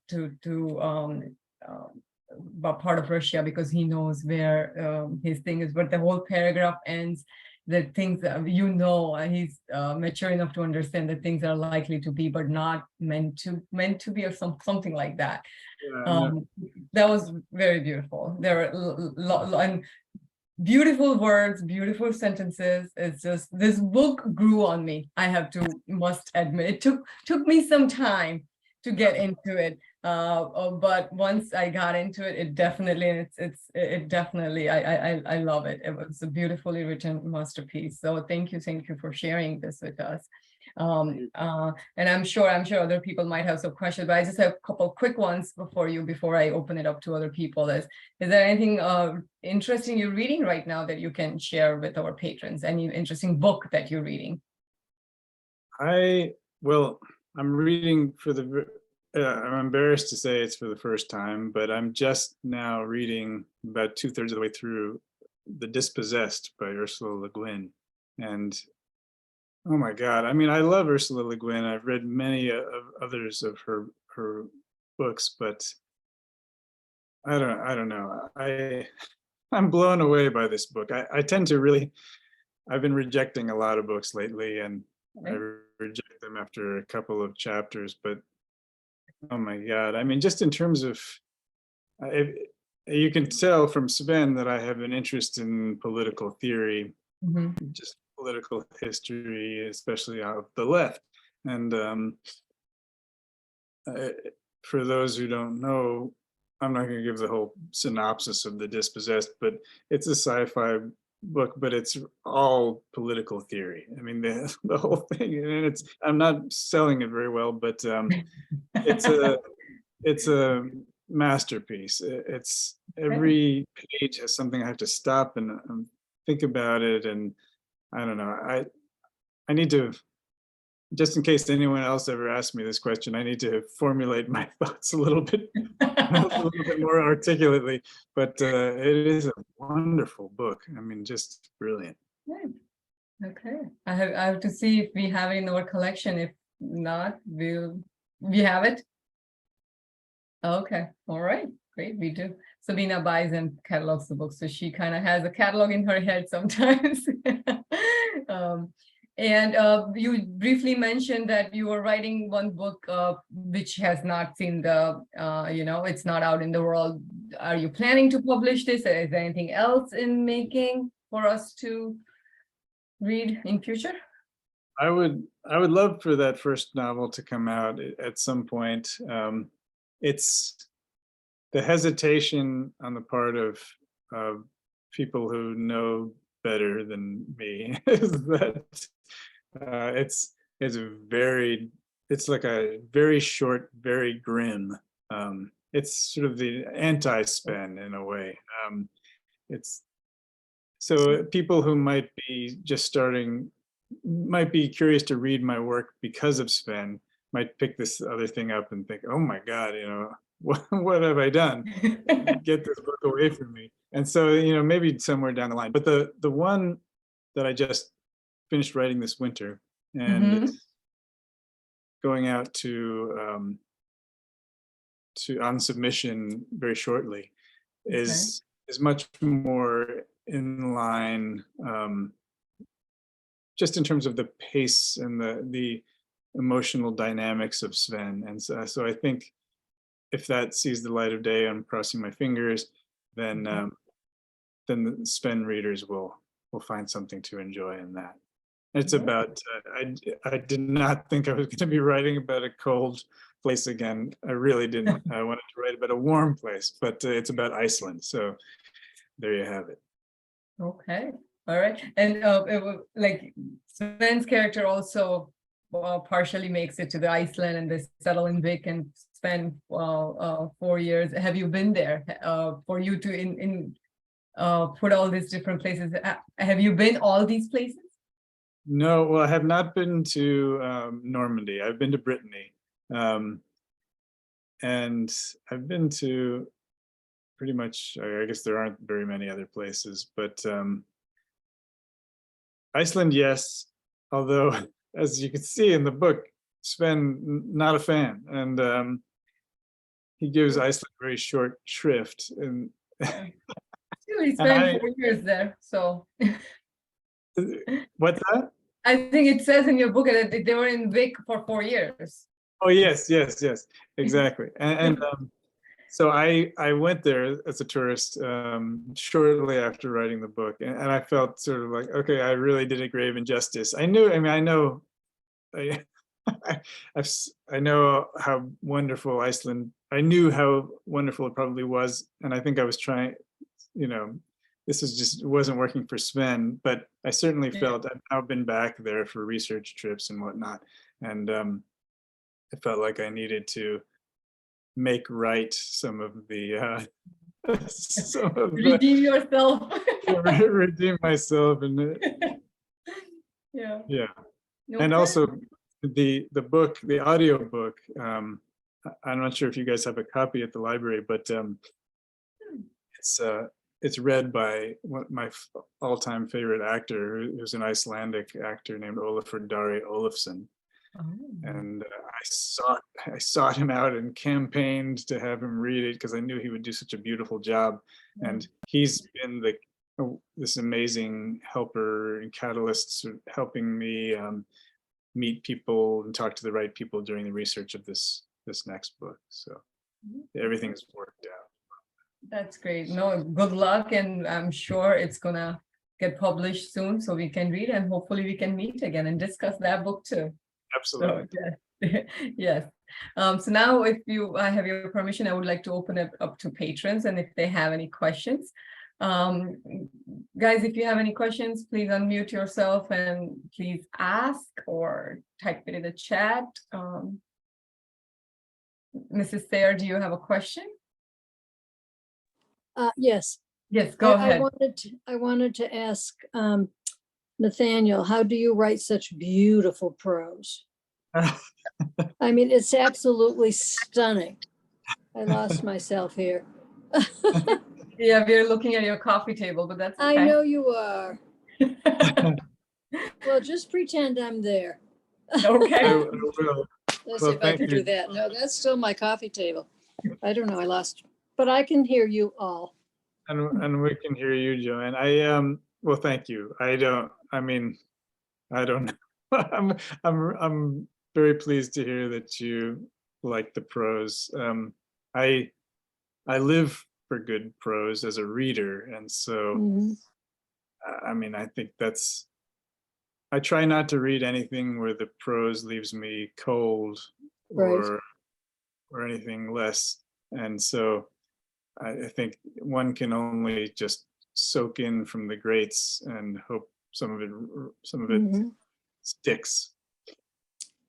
[SPEAKER 1] part of Russia, because he knows where his thing is. But the whole paragraph ends that things that he's mature enough to understand that things are likely to be, but not meant to be, or something like that. That was very beautiful. There were and beautiful words, beautiful sentences. It's just, this book grew on me. I must admit, it took me some time to get into it. But once I got into it, it definitely, I love it. It was a beautifully written masterpiece. So thank you for sharing this with us. And I'm sure other people might have some questions, but I just have a couple quick ones before I open it up to other people. Is there anything interesting you're reading right now that you can share with our patrons? Any interesting book that you're reading?
[SPEAKER 2] I'm reading I'm embarrassed to say it's for the first time, but I'm just now reading about 2/3 of the way through The Dispossessed by Ursula Le Guin. And oh my God, I mean, I love Ursula Le Guin. I've read many of others of her books, but I don't know. I'm blown away by this book. I tend to really, I've been rejecting a lot of books lately, and I reject them after a couple of chapters, but oh my God. I mean, just in terms of, you can tell from Sven that I have an interest in political theory, just political history, especially of the left. And for those who don't know, I'm not going to give the whole synopsis of The Dispossessed, but it's a sci-fi book, but it's all political theory. I mean, the whole thing, and I'm not selling it very well, but it's a masterpiece. It's every page has something I have to stop and think about it. And I don't know, I need to, just in case anyone else ever asks me this question, I need to formulate my thoughts a little bit more articulately, but it is a wonderful book. I mean, just brilliant.
[SPEAKER 1] Okay, I have to see if we have it in our collection. If not, we have it. Okay, all right, great, we do. Sabina buys and catalogs the books, so she kind of has a catalog in her head sometimes. And you briefly mentioned that you were writing one book which has not seen the, it's not out in the world. Are you planning to publish this? Is there anything else in making for us to read in future?
[SPEAKER 2] I would love for that first novel to come out at some point. It's the hesitation on the part of people who know better than me is that it's like a very short, very grim. It's sort of the anti-Sven in a way. It's so people who might be just starting, might be curious to read my work because of Sven, might pick this other thing up and think, oh my God, what have I done? Get this book away from me. And so, maybe somewhere down the line. But the one that I just finished writing this winter and going out to on submission very shortly is much more in line, just in terms of the pace and the emotional dynamics of Sven. And so I think if that sees the light of day, I'm crossing my fingers, then the Sven readers will find something to enjoy in that. It's about, I did not think I was going to be writing about a cold place again. I really didn't. I wanted to write about a warm place, but it's about Iceland. So there you have it.
[SPEAKER 1] Okay, all right. And like Sven's character also partially makes it to the Iceland, and they settle in Vic and spend 4 years. Have you been there for you to put all these different places? Have you been all these places?
[SPEAKER 2] No, well, I have not been to Normandy. I've been to Brittany. And I've been to pretty much, I guess there aren't very many other places, but Iceland, yes. Although, as you can see in the book, Sven, not a fan. And he gives Iceland very short shrift. And
[SPEAKER 1] He spent 4 years there, so.
[SPEAKER 2] What's that?
[SPEAKER 1] I think it says in your book that they were in Vic for 4 years.
[SPEAKER 2] Oh, yes, exactly. And so I went there as a tourist shortly after writing the book, and I felt sort of like, okay, I really did a grave injustice. I know I know how wonderful Iceland. I knew how wonderful it probably was, and I think I was trying, this wasn't working for Sven, but I certainly felt I've now been back there for research trips and whatnot, and I felt like I needed to make right some of the
[SPEAKER 1] redeem yourself.
[SPEAKER 2] redeem myself, and
[SPEAKER 1] yeah.
[SPEAKER 2] And also the book, the audio book. I'm not sure if you guys have a copy at the library, but it's read by my all-time favorite actor, who's an Icelandic actor named Olafur Darri Olafsson. And I sought him out and campaigned to have him read it because I knew he would do such a beautiful job. And he's been this amazing helper and catalyst, sort of helping me meet people and talk to the right people during the research of this next book. So everything's worked out.
[SPEAKER 1] That's great. No, good luck, and I'm sure it's gonna get published soon so we can read, and hopefully we can meet again and discuss that book too.
[SPEAKER 2] Absolutely.
[SPEAKER 1] So, yes. So now, if I have your permission, I would like to open it up to patrons, and if they have any questions. Guys, if you have any questions, please unmute yourself and please ask or type it in the chat. Mrs. Thayer, do you have a question?
[SPEAKER 3] Yes.
[SPEAKER 1] Yes, go ahead.
[SPEAKER 3] I wanted to ask Nathaniel, how do you write such beautiful prose? I mean, it's absolutely stunning. I lost myself here.
[SPEAKER 1] Yeah, we're looking at your coffee table, but that's okay.
[SPEAKER 3] I know you are. Well, just pretend I'm there.
[SPEAKER 1] Okay.
[SPEAKER 2] I will.
[SPEAKER 3] Let's see if I can do that. No, that's still my coffee table. I don't know, I lost, but I can hear you all.
[SPEAKER 2] And we can hear you, Joanne. Well, thank you. I don't know. I'm very pleased to hear that you like the prose. I live for good prose as a reader, and so I think I try not to read anything where the prose leaves me cold or anything less. And so I think one can only just soak in from the greats and hope some of it sticks.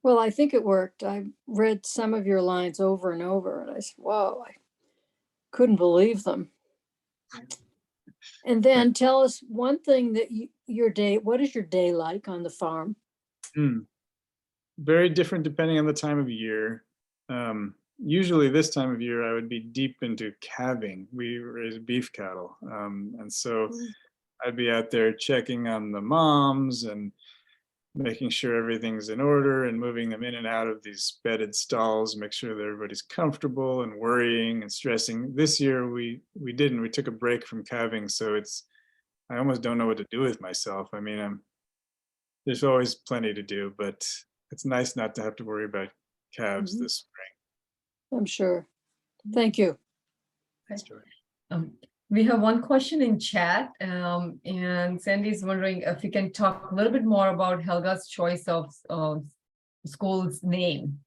[SPEAKER 3] Well, I think it worked. I read some of your lines over and over, and I said, whoa, I couldn't believe them. And then tell us one thing that what is your day like on the farm?
[SPEAKER 2] Very different depending on the time of year. Usually this time of year, I would be deep into calving. We raise beef cattle. And so I'd be out there checking on the moms and making sure everything's in order and moving them in and out of these bedded stalls, make sure that everybody's comfortable, and worrying and stressing. This year we didn't. We took a break from calving, so I almost don't know what to do with myself. I mean, there's always plenty to do, but it's nice not to have to worry about calves
[SPEAKER 3] Mhm.
[SPEAKER 2] this spring.
[SPEAKER 3] I'm sure. Thank you.
[SPEAKER 2] Thanks, Joy.
[SPEAKER 1] We have one question in chat, and Sandy's wondering if you can talk a little bit more about Helga's choice of school's name.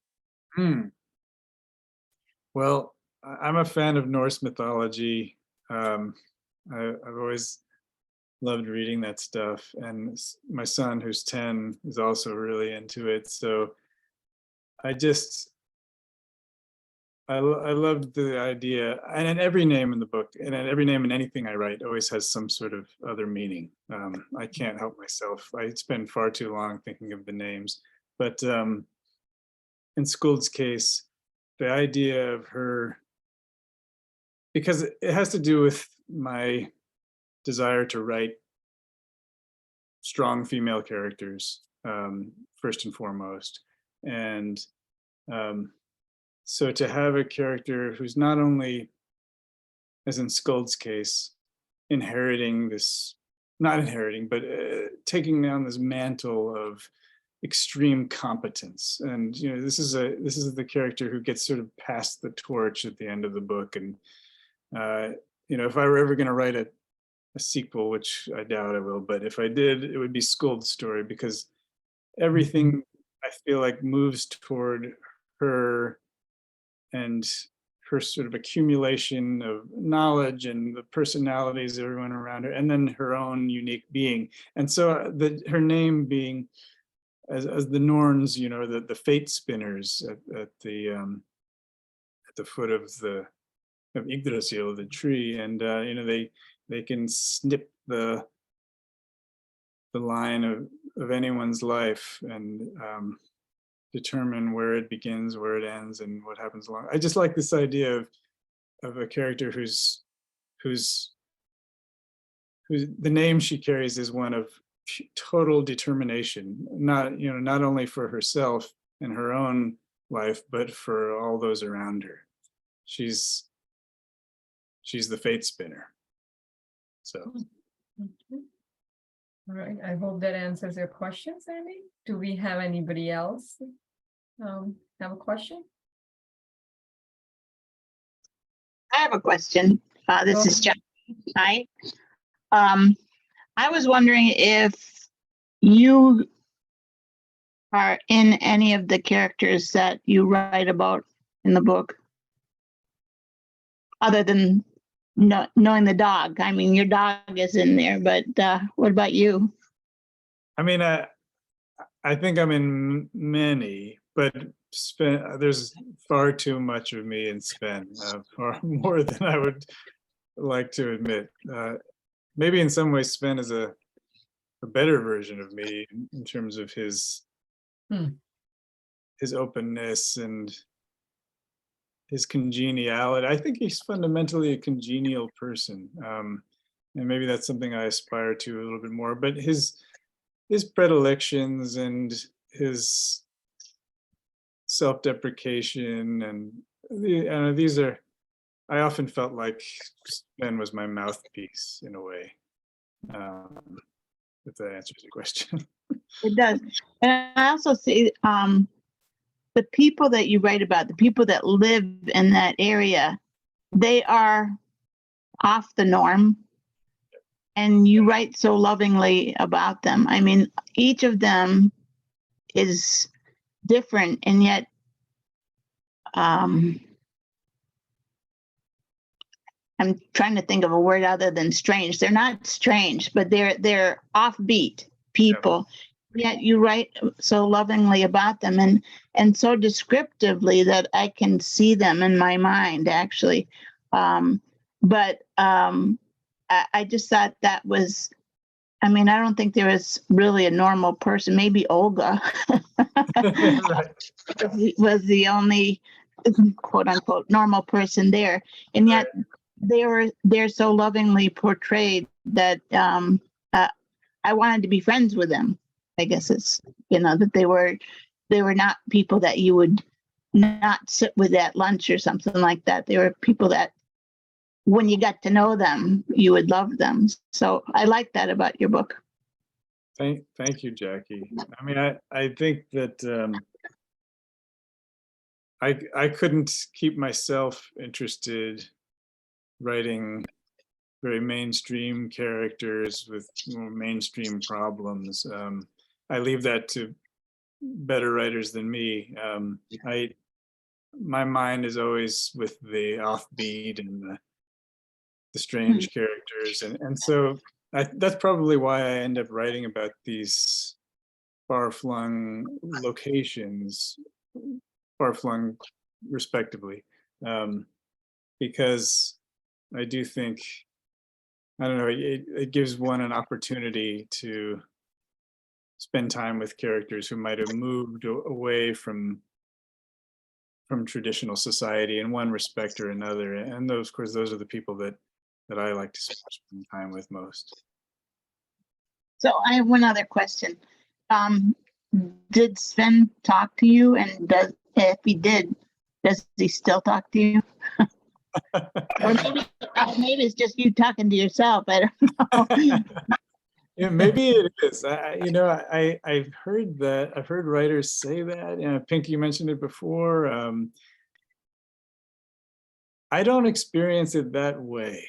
[SPEAKER 2] Well, I'm a fan of Norse mythology. I've always loved reading that stuff, and my son, who's 10, is also really into it. So I loved the idea, and in every name in the book, and in every name in anything I write, always has some sort of other meaning. I can't help myself. I spend far too long thinking of the names. But in Skuld's case, the idea of her, because it has to do with my desire to write strong female characters, first and foremost. And so to have a character who's not only, as in Skuld's case, inheriting this, not inheriting, but taking on this mantle of extreme competence. And this is the character who gets sort of passed the torch at the end of the book. And if I were ever going to write a sequel, which I doubt I will, but if I did, it would be Skuld's story, because everything I feel like moves toward her and her sort of accumulation of knowledge and the personalities of everyone around her, and then her own unique being. And so her name being, as the Norns, the fate spinners at the foot of Yggdrasil, the tree, and they can snip the line of anyone's life and determine where it begins, where it ends, and what happens along. I just like this idea of a character whose the name she carries is one of total determination, not only for herself and her own life, but for all those around her. She's the fate spinner. So.
[SPEAKER 1] Okay. All right, I hope that answers your question, Sandy. Do we have anybody else have a question?
[SPEAKER 4] I have a question. This is Jeff. Hi. I was wondering if you are in any of the characters that you write about in the book, other than knowing the dog. I mean, your dog is in there, but what about you?
[SPEAKER 2] I mean, I think I'm in many, but there's far too much of me in Sven, far more than I would like to admit. Maybe in some ways Sven is a better version of me in terms of his openness and his congeniality. I think he's fundamentally a congenial person, and maybe that's something I aspire to a little bit more. But his predilections and his self-deprecation and these are, I often felt like Sven was my mouthpiece in a way. If that answers your question.
[SPEAKER 4] It does. And I also see the people that you write about, the people that live in that area, they are off the norm. And you write so lovingly about them. I mean, each of them is different, and yet I'm trying to think of a word other than strange. They're not strange, but they're offbeat people. Yeah. Yet you write so lovingly about them and so descriptively that I can see them in my mind, actually. I just thought that was, I mean, I don't think there was really a normal person. Maybe Olga was the only quote unquote normal person there. And yet they're so lovingly portrayed that I wanted to be friends with them. I guess it's, that they were not people that you would not sit with at lunch or something like that. They were people that when you got to know them, you would love them. So I like that about your book.
[SPEAKER 2] Thank you, Jackie. I mean, I think that I couldn't keep myself interested writing very mainstream characters with more mainstream problems. I leave that to better writers than me. My mind is always with the offbeat and the strange characters, and so that's probably why I end up writing about these far-flung locations, far-flung respectively, because I do think, I don't know, it gives one an opportunity to spend time with characters who might have moved away from traditional society in one respect or another, and those, of course, those are the people that I like to spend time with most.
[SPEAKER 4] So I have one other question. Did Sven talk to you, and if he did, does he still talk to you? Or maybe it's just you talking to yourself. I don't know.
[SPEAKER 2] Yeah, maybe it is. I've heard that. I've heard writers say that. Pinky, you mentioned it before. I don't experience it that way.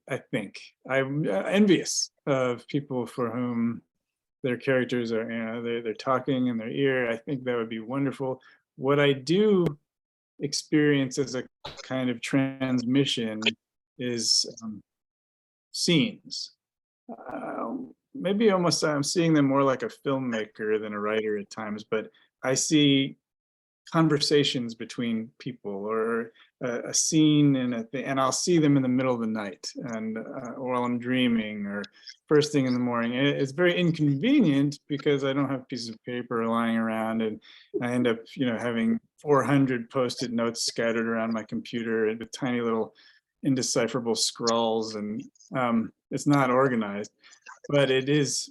[SPEAKER 2] I think I'm envious of people for whom their characters are, they're talking in their ear. I think that would be wonderful. What I do experience as a kind of transmission is scenes. Maybe almost I'm seeing them more like a filmmaker than a writer at times, but I see conversations between people, or a scene and I'll see them in the middle of the night, and while I'm dreaming, or first thing in the morning. It's very inconvenient because I don't have pieces of paper lying around, and I end up, having 400 post-it notes scattered around my computer with tiny little indecipherable scrawls, and it's not organized, but it is.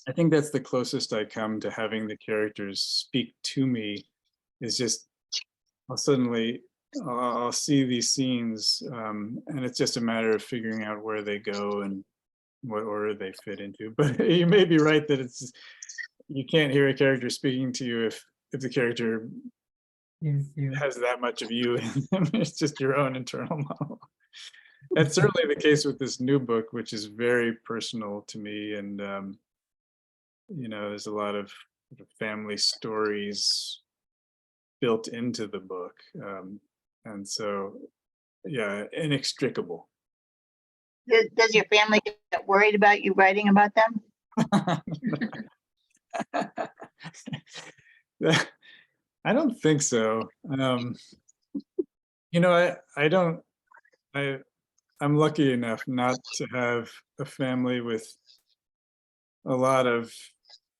[SPEAKER 2] I think that's the closest I come to having the characters speak to me. Is just I'll see these scenes, and it's just a matter of figuring out where they go and what order they fit into. But you may be right that you can't hear a character speaking to you if the character has that much of you in them. It's just your own internal monologue. That's certainly the case with this new book, which is very personal to me, and there's a lot of family stories built into the book, and so, yeah, inextricable.
[SPEAKER 4] Does your family get worried about you writing about them?
[SPEAKER 2] I don't think so. I'm lucky enough not to have a family with a lot of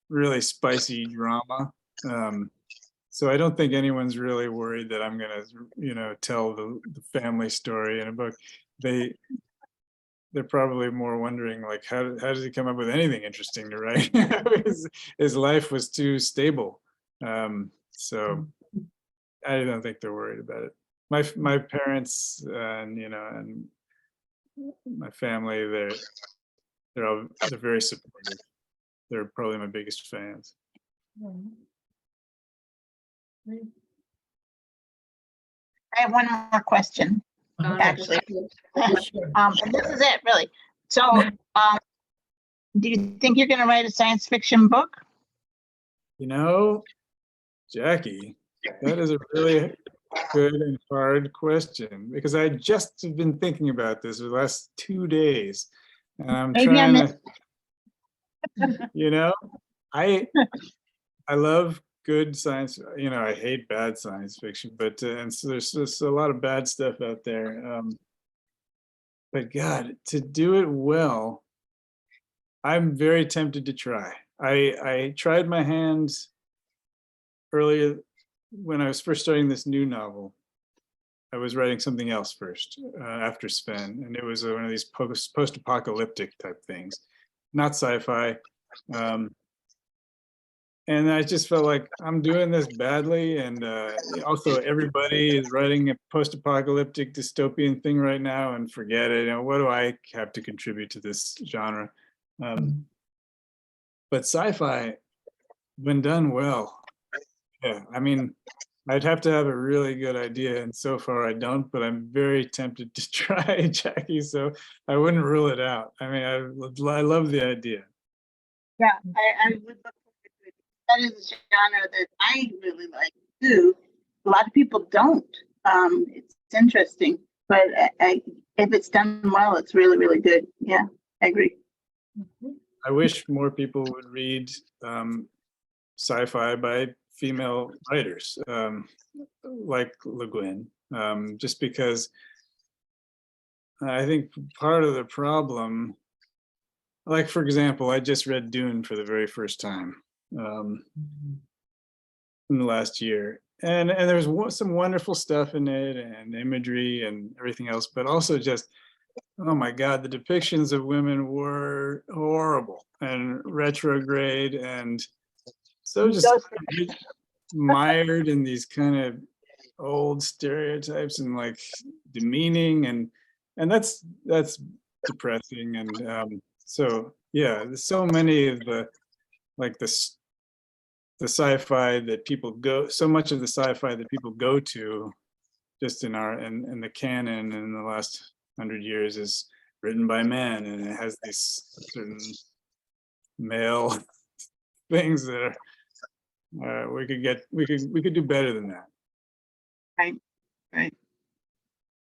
[SPEAKER 2] really spicy drama. So I don't think anyone's really worried that I'm gonna, tell the family story in a book. They're probably more wondering, like, how does he come up with anything interesting to write? His life was too stable. So I don't think they're worried about it. My parents and my family, they're very supportive. They're probably my biggest fans.
[SPEAKER 4] I have one more question, actually. And this is it, really. So, do you think you're going to write a science fiction book?
[SPEAKER 2] Jackie, that is a really good and hard question, because I just have been thinking about this the last 2 days, and I'm trying to, I love good science. I hate bad science fiction, but and so there's just a lot of bad stuff out there. But God, to do it well, I'm very tempted to try. I tried my hands earlier when I was first starting this new novel. I was writing something else first, after Sven, and it was one of these post-apocalyptic type things, not sci-fi. And I just felt like I'm doing this badly, and also everybody is writing a post-apocalyptic dystopian thing right now, and forget it. What do I have to contribute to this genre? But sci-fi, when done well, yeah, I mean, I'd have to have a really good idea, and so far I don't, but I'm very tempted to try, Jackie, so I wouldn't rule it out. I mean, I love the idea.
[SPEAKER 4] Yeah, I would look forward to it. That is a genre that I really like too. A lot of people don't. It's interesting, but if it's done well, it's really, really good. Yeah, I agree.
[SPEAKER 2] I wish more people would read sci-fi by female writers, like Le Guin, just because I think part of the problem, like for example, I just read Dune for the very first time in the last year, and there's some wonderful stuff in it, and imagery and everything else, but also just, oh my God, the depictions of women were horrible and retrograde and so just mired in these kind of old stereotypes and like demeaning, and that's depressing. And so yeah, there's so many of the like the sci-fi that people go, so much of the sci-fi that people go to just in our in the canon in the last 100 years is written by men, and it has these certain male things that are we could do better than that.
[SPEAKER 4] Right, right.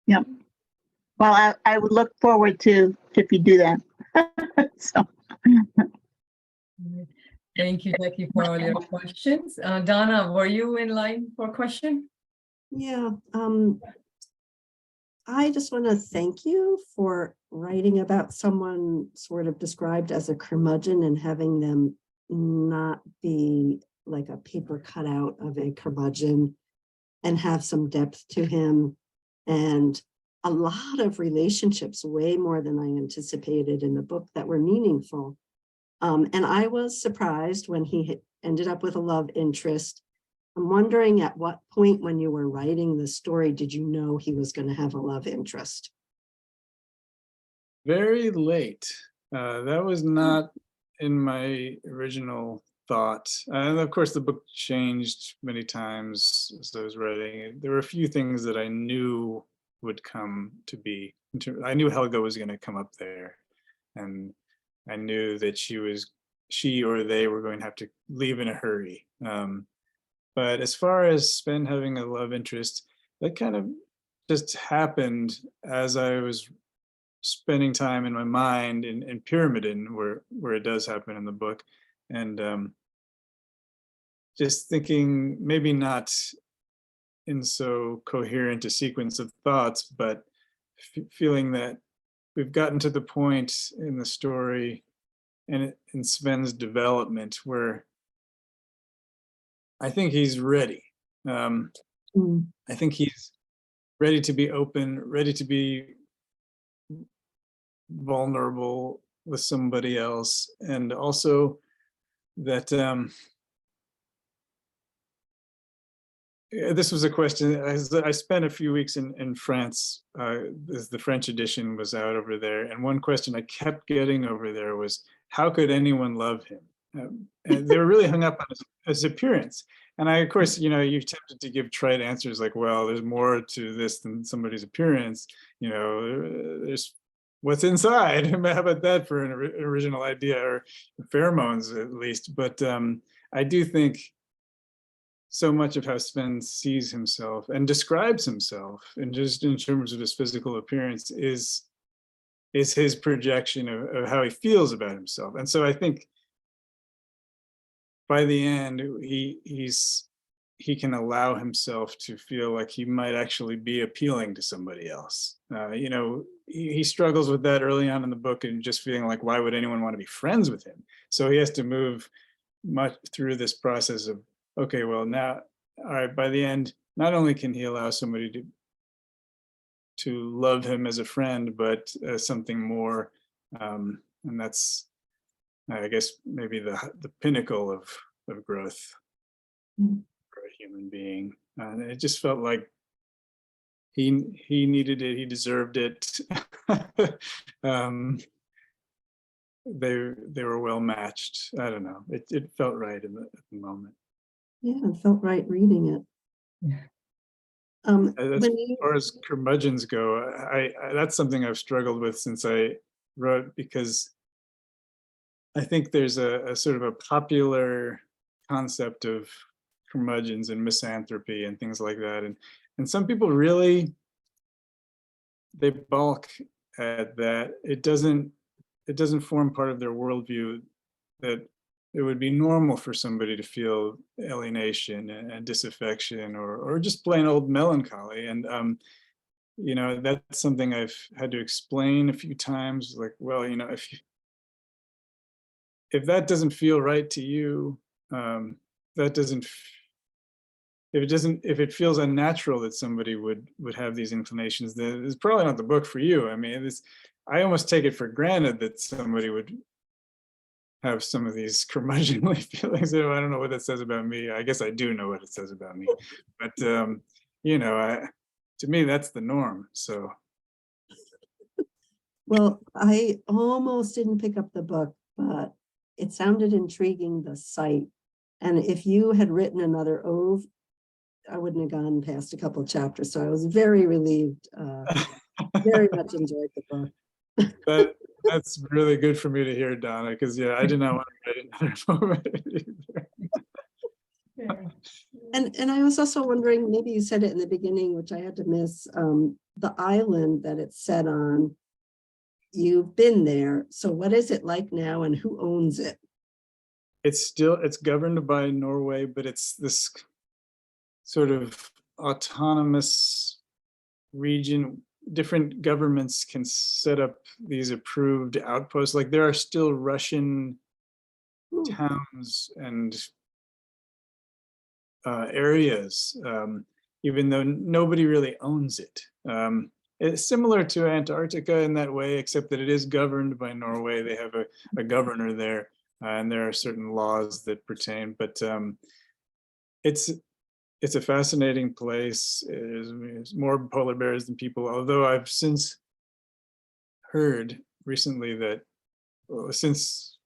[SPEAKER 4] Yep. Well, I would look forward to if you do that. So,
[SPEAKER 1] Thank you, Jackie, for all your questions. Donna, were you in line for a question?
[SPEAKER 5] Yeah, I just want to thank you for writing about someone sort of described as a curmudgeon and having them not be like a paper cutout of a curmudgeon and have some depth to him, and a lot of relationships, way more than I anticipated in the book, that were meaningful. And I was surprised when he ended up with a love interest. I'm wondering, at what point when you were writing the story did you know he was going to have a love interest?
[SPEAKER 2] Very late. That was not in my original thought. And of course, the book changed many times as I was writing it. There were a few things that I knew would come to be. I knew Helga was going to come up there, and I knew that she or they were going to have to leave in a hurry. But as far as Sven having a love interest, that kind of just happened as I was spending time in my mind in Pyramidin, where it does happen in the book, and just thinking maybe not in so coherent a sequence of thoughts, but feeling that we've gotten to the point in the story and in Sven's development where I think he's ready. I think he's ready to be open, ready to be vulnerable with somebody else, and also that this was a question. I spent a few weeks in France as the French edition was out over there, and one question I kept getting over there was, how could anyone love him? And they were really hung up on his appearance. And of course, you're tempted to give trite answers like, well, there's more to this than somebody's appearance. There's what's inside. How about that for an original idea, or pheromones at least? But I do think so much of how Sven sees himself and describes himself, and just in terms of his physical appearance, is his projection of how he feels about himself. And so I think by the end, he can allow himself to feel like he might actually be appealing to somebody else. He struggles with that early on in the book, and just feeling like, why would anyone want to be friends with him? So he has to move much through this process of, okay, well now, all right, by the end, not only can he allow somebody to love him as a friend, but something more, and that's, I guess, maybe the pinnacle of growth for a human being. It just felt like he needed it, he deserved it. they were well matched. I don't know. It felt right at the moment.
[SPEAKER 5] Yeah, it felt right reading it.
[SPEAKER 1] Yeah.
[SPEAKER 2] As
[SPEAKER 5] When you,
[SPEAKER 2] far as curmudgeons go, I that's something I've struggled with since I wrote, because I think there's a sort of a popular concept of curmudgeons and misanthropy and things like that, and some people really, they balk at that. It doesn't form part of their worldview, that it would be normal for somebody to feel alienation and disaffection, or just plain old melancholy. And you know, that's something I've had to explain a few times. Like, well, you know, if that doesn't feel right to you, that doesn't. If it feels unnatural that somebody would have these inclinations, then it's probably not the book for you. I mean, I almost take it for granted that somebody would have some of these curmudgeonly feelings. I don't know what that says about me. I guess I do know what it says about me, but you know, to me, that's the norm. So,
[SPEAKER 5] well, I almost didn't pick up the book, but it sounded intriguing, the site. And if you had written another ove, I wouldn't have gone past a couple of chapters. So I was very relieved. Very much enjoyed the book.
[SPEAKER 2] that's really good for me to hear, Donna, because yeah, I did not want to write another moment either.
[SPEAKER 1] Yeah.
[SPEAKER 5] And I was also wondering, maybe you said it in the beginning, which I had to miss, the island that it's set on. You've been there. So what is it like now, and who owns it?
[SPEAKER 2] It's governed by Norway, but it's this sort of autonomous region. Different governments can set up these approved outposts. Like, there are still Russian towns and areas, even though nobody really owns it. It's similar to Antarctica in that way, except that it is governed by Norway. They have a governor there, and there are certain laws that pertain. But it's a fascinating place. There's more polar bears than people, although I've since heard recently that, well, since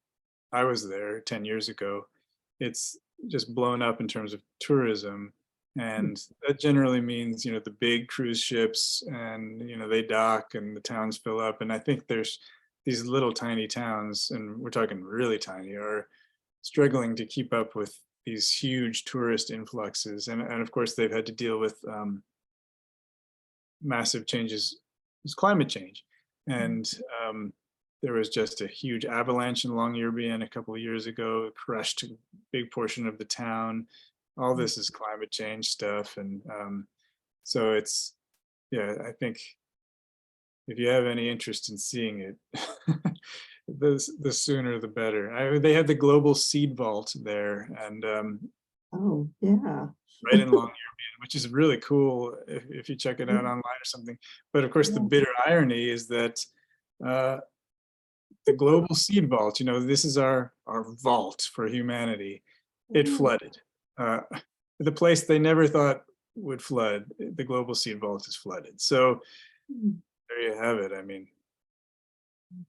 [SPEAKER 2] I was there 10 years ago, it's just blown up in terms of tourism. And that generally means, you know, the big cruise ships, and, you know, they dock and the towns fill up. And I think there's these little tiny towns, and we're talking really tiny, are struggling to keep up with these huge tourist influxes. And of course, they've had to deal with massive changes, it's climate change. And there was just a huge avalanche in Longyearbyen a couple of years ago, crushed a big portion of the town. All this is climate change stuff. And so it's, yeah, I think if you have any interest in seeing it, the sooner the better. They had the global seed vault there, and
[SPEAKER 5] Oh, yeah.
[SPEAKER 2] right in Longyearbyen, which is really cool if you check it out online or something. But of course, the bitter irony is that the global seed vault, you know, this is our vault for humanity. It flooded. The place they never thought would flood, the global seed vault is flooded. So there you have it. I mean,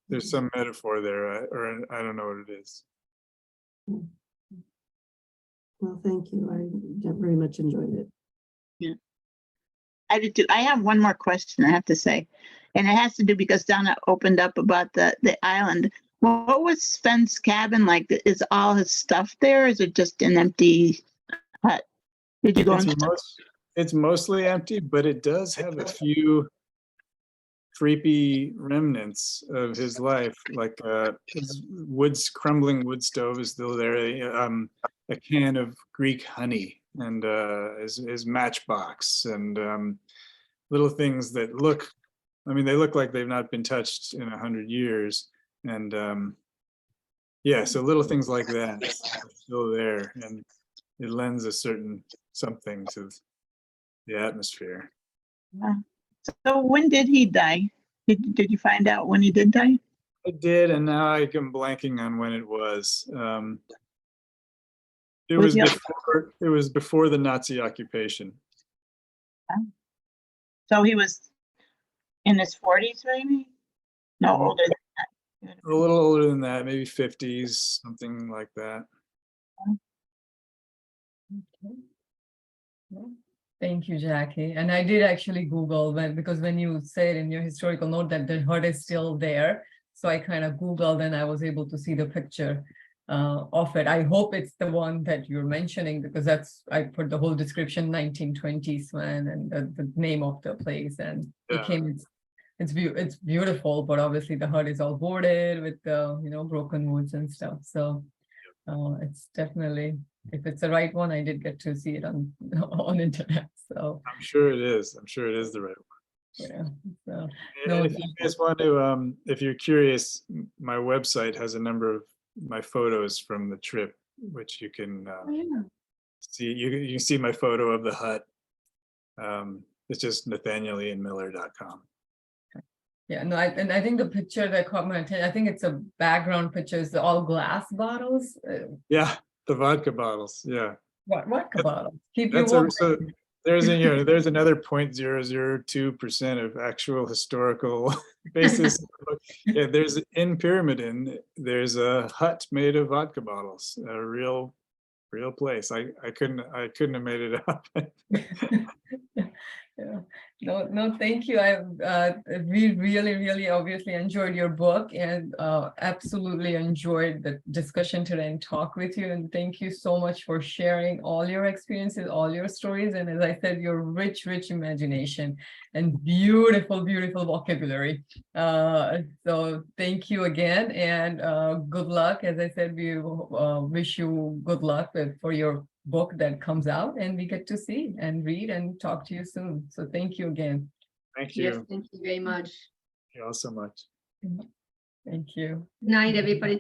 [SPEAKER 2] there's some metaphor there, or I don't know what it is.
[SPEAKER 5] Well, thank you. I very much enjoyed it.
[SPEAKER 4] Yeah, I did too. I have one more question I have to say, and it has to do because Donna opened up about the island. What was Sven's cabin like? Is all his stuff there? Or is it just an empty hut? Did you go?
[SPEAKER 2] It's mostly empty, but it does have a few creepy remnants of his life, like his crumbling wood stove is still there, a can of Greek honey, and his matchbox, and little things that look, I mean, they look like they've not been touched in 100 years. And yeah, so little things like that are still there, and it lends a certain something to the atmosphere.
[SPEAKER 4] Yeah. So when did he die? Did you find out when he did die?
[SPEAKER 2] I did, and now I am blanking on when it was. It was before the Nazi occupation.
[SPEAKER 4] So he was in his 40s, maybe? No, older than that.
[SPEAKER 2] a little older than that, maybe 50s, something like that.
[SPEAKER 1] Okay. Yeah. Thank you, Jackie. And I did actually Google because when you said in your historical note that the hut is still there, so I kind of Googled and I was able to see the picture of it. I hope it's the one that you're mentioning, because I put the whole description 1920 Sven and the name of the place, and
[SPEAKER 2] Yeah.
[SPEAKER 1] it came. It's beautiful, but obviously the hut is all boarded with the broken woods and stuff. So it's definitely, if it's the right one, I did get to see it on internet. So
[SPEAKER 2] I'm sure it is. I'm sure it is the right one.
[SPEAKER 1] yeah. So
[SPEAKER 2] And
[SPEAKER 1] no,
[SPEAKER 2] if you guys want to, if you're curious, my website has a number of my photos from the trip, which you can see. You can see my photo of the hut. It's just nathanielmiller.com.
[SPEAKER 1] yeah, no, and I think the picture that caught my attention, I think it's a background picture, is all glass bottles.
[SPEAKER 2] Yeah, the vodka bottles. Yeah,
[SPEAKER 1] Vodka bottles. Keep you
[SPEAKER 2] that's
[SPEAKER 1] warm.
[SPEAKER 2] so. There's another 0.002% of actual historical basis. Yeah, there's in Pyramiden, there's a hut made of vodka bottles, a real place. I couldn't have made it up.
[SPEAKER 1] Yeah. No, thank you. We really obviously enjoyed your book, and absolutely enjoyed the discussion today and talk with you. And thank you so much for sharing all your experiences, all your stories, and as I said, your rich imagination and beautiful vocabulary. So thank you again, and good luck. As I said, we wish you good luck for your book that comes out, and we get to see and read and talk to you soon. So thank you again.
[SPEAKER 2] Thank
[SPEAKER 6] Yes,
[SPEAKER 2] you.
[SPEAKER 6] thank you very much.
[SPEAKER 2] Thank you all so much.
[SPEAKER 1] Thank you.
[SPEAKER 6] Good night, everybody.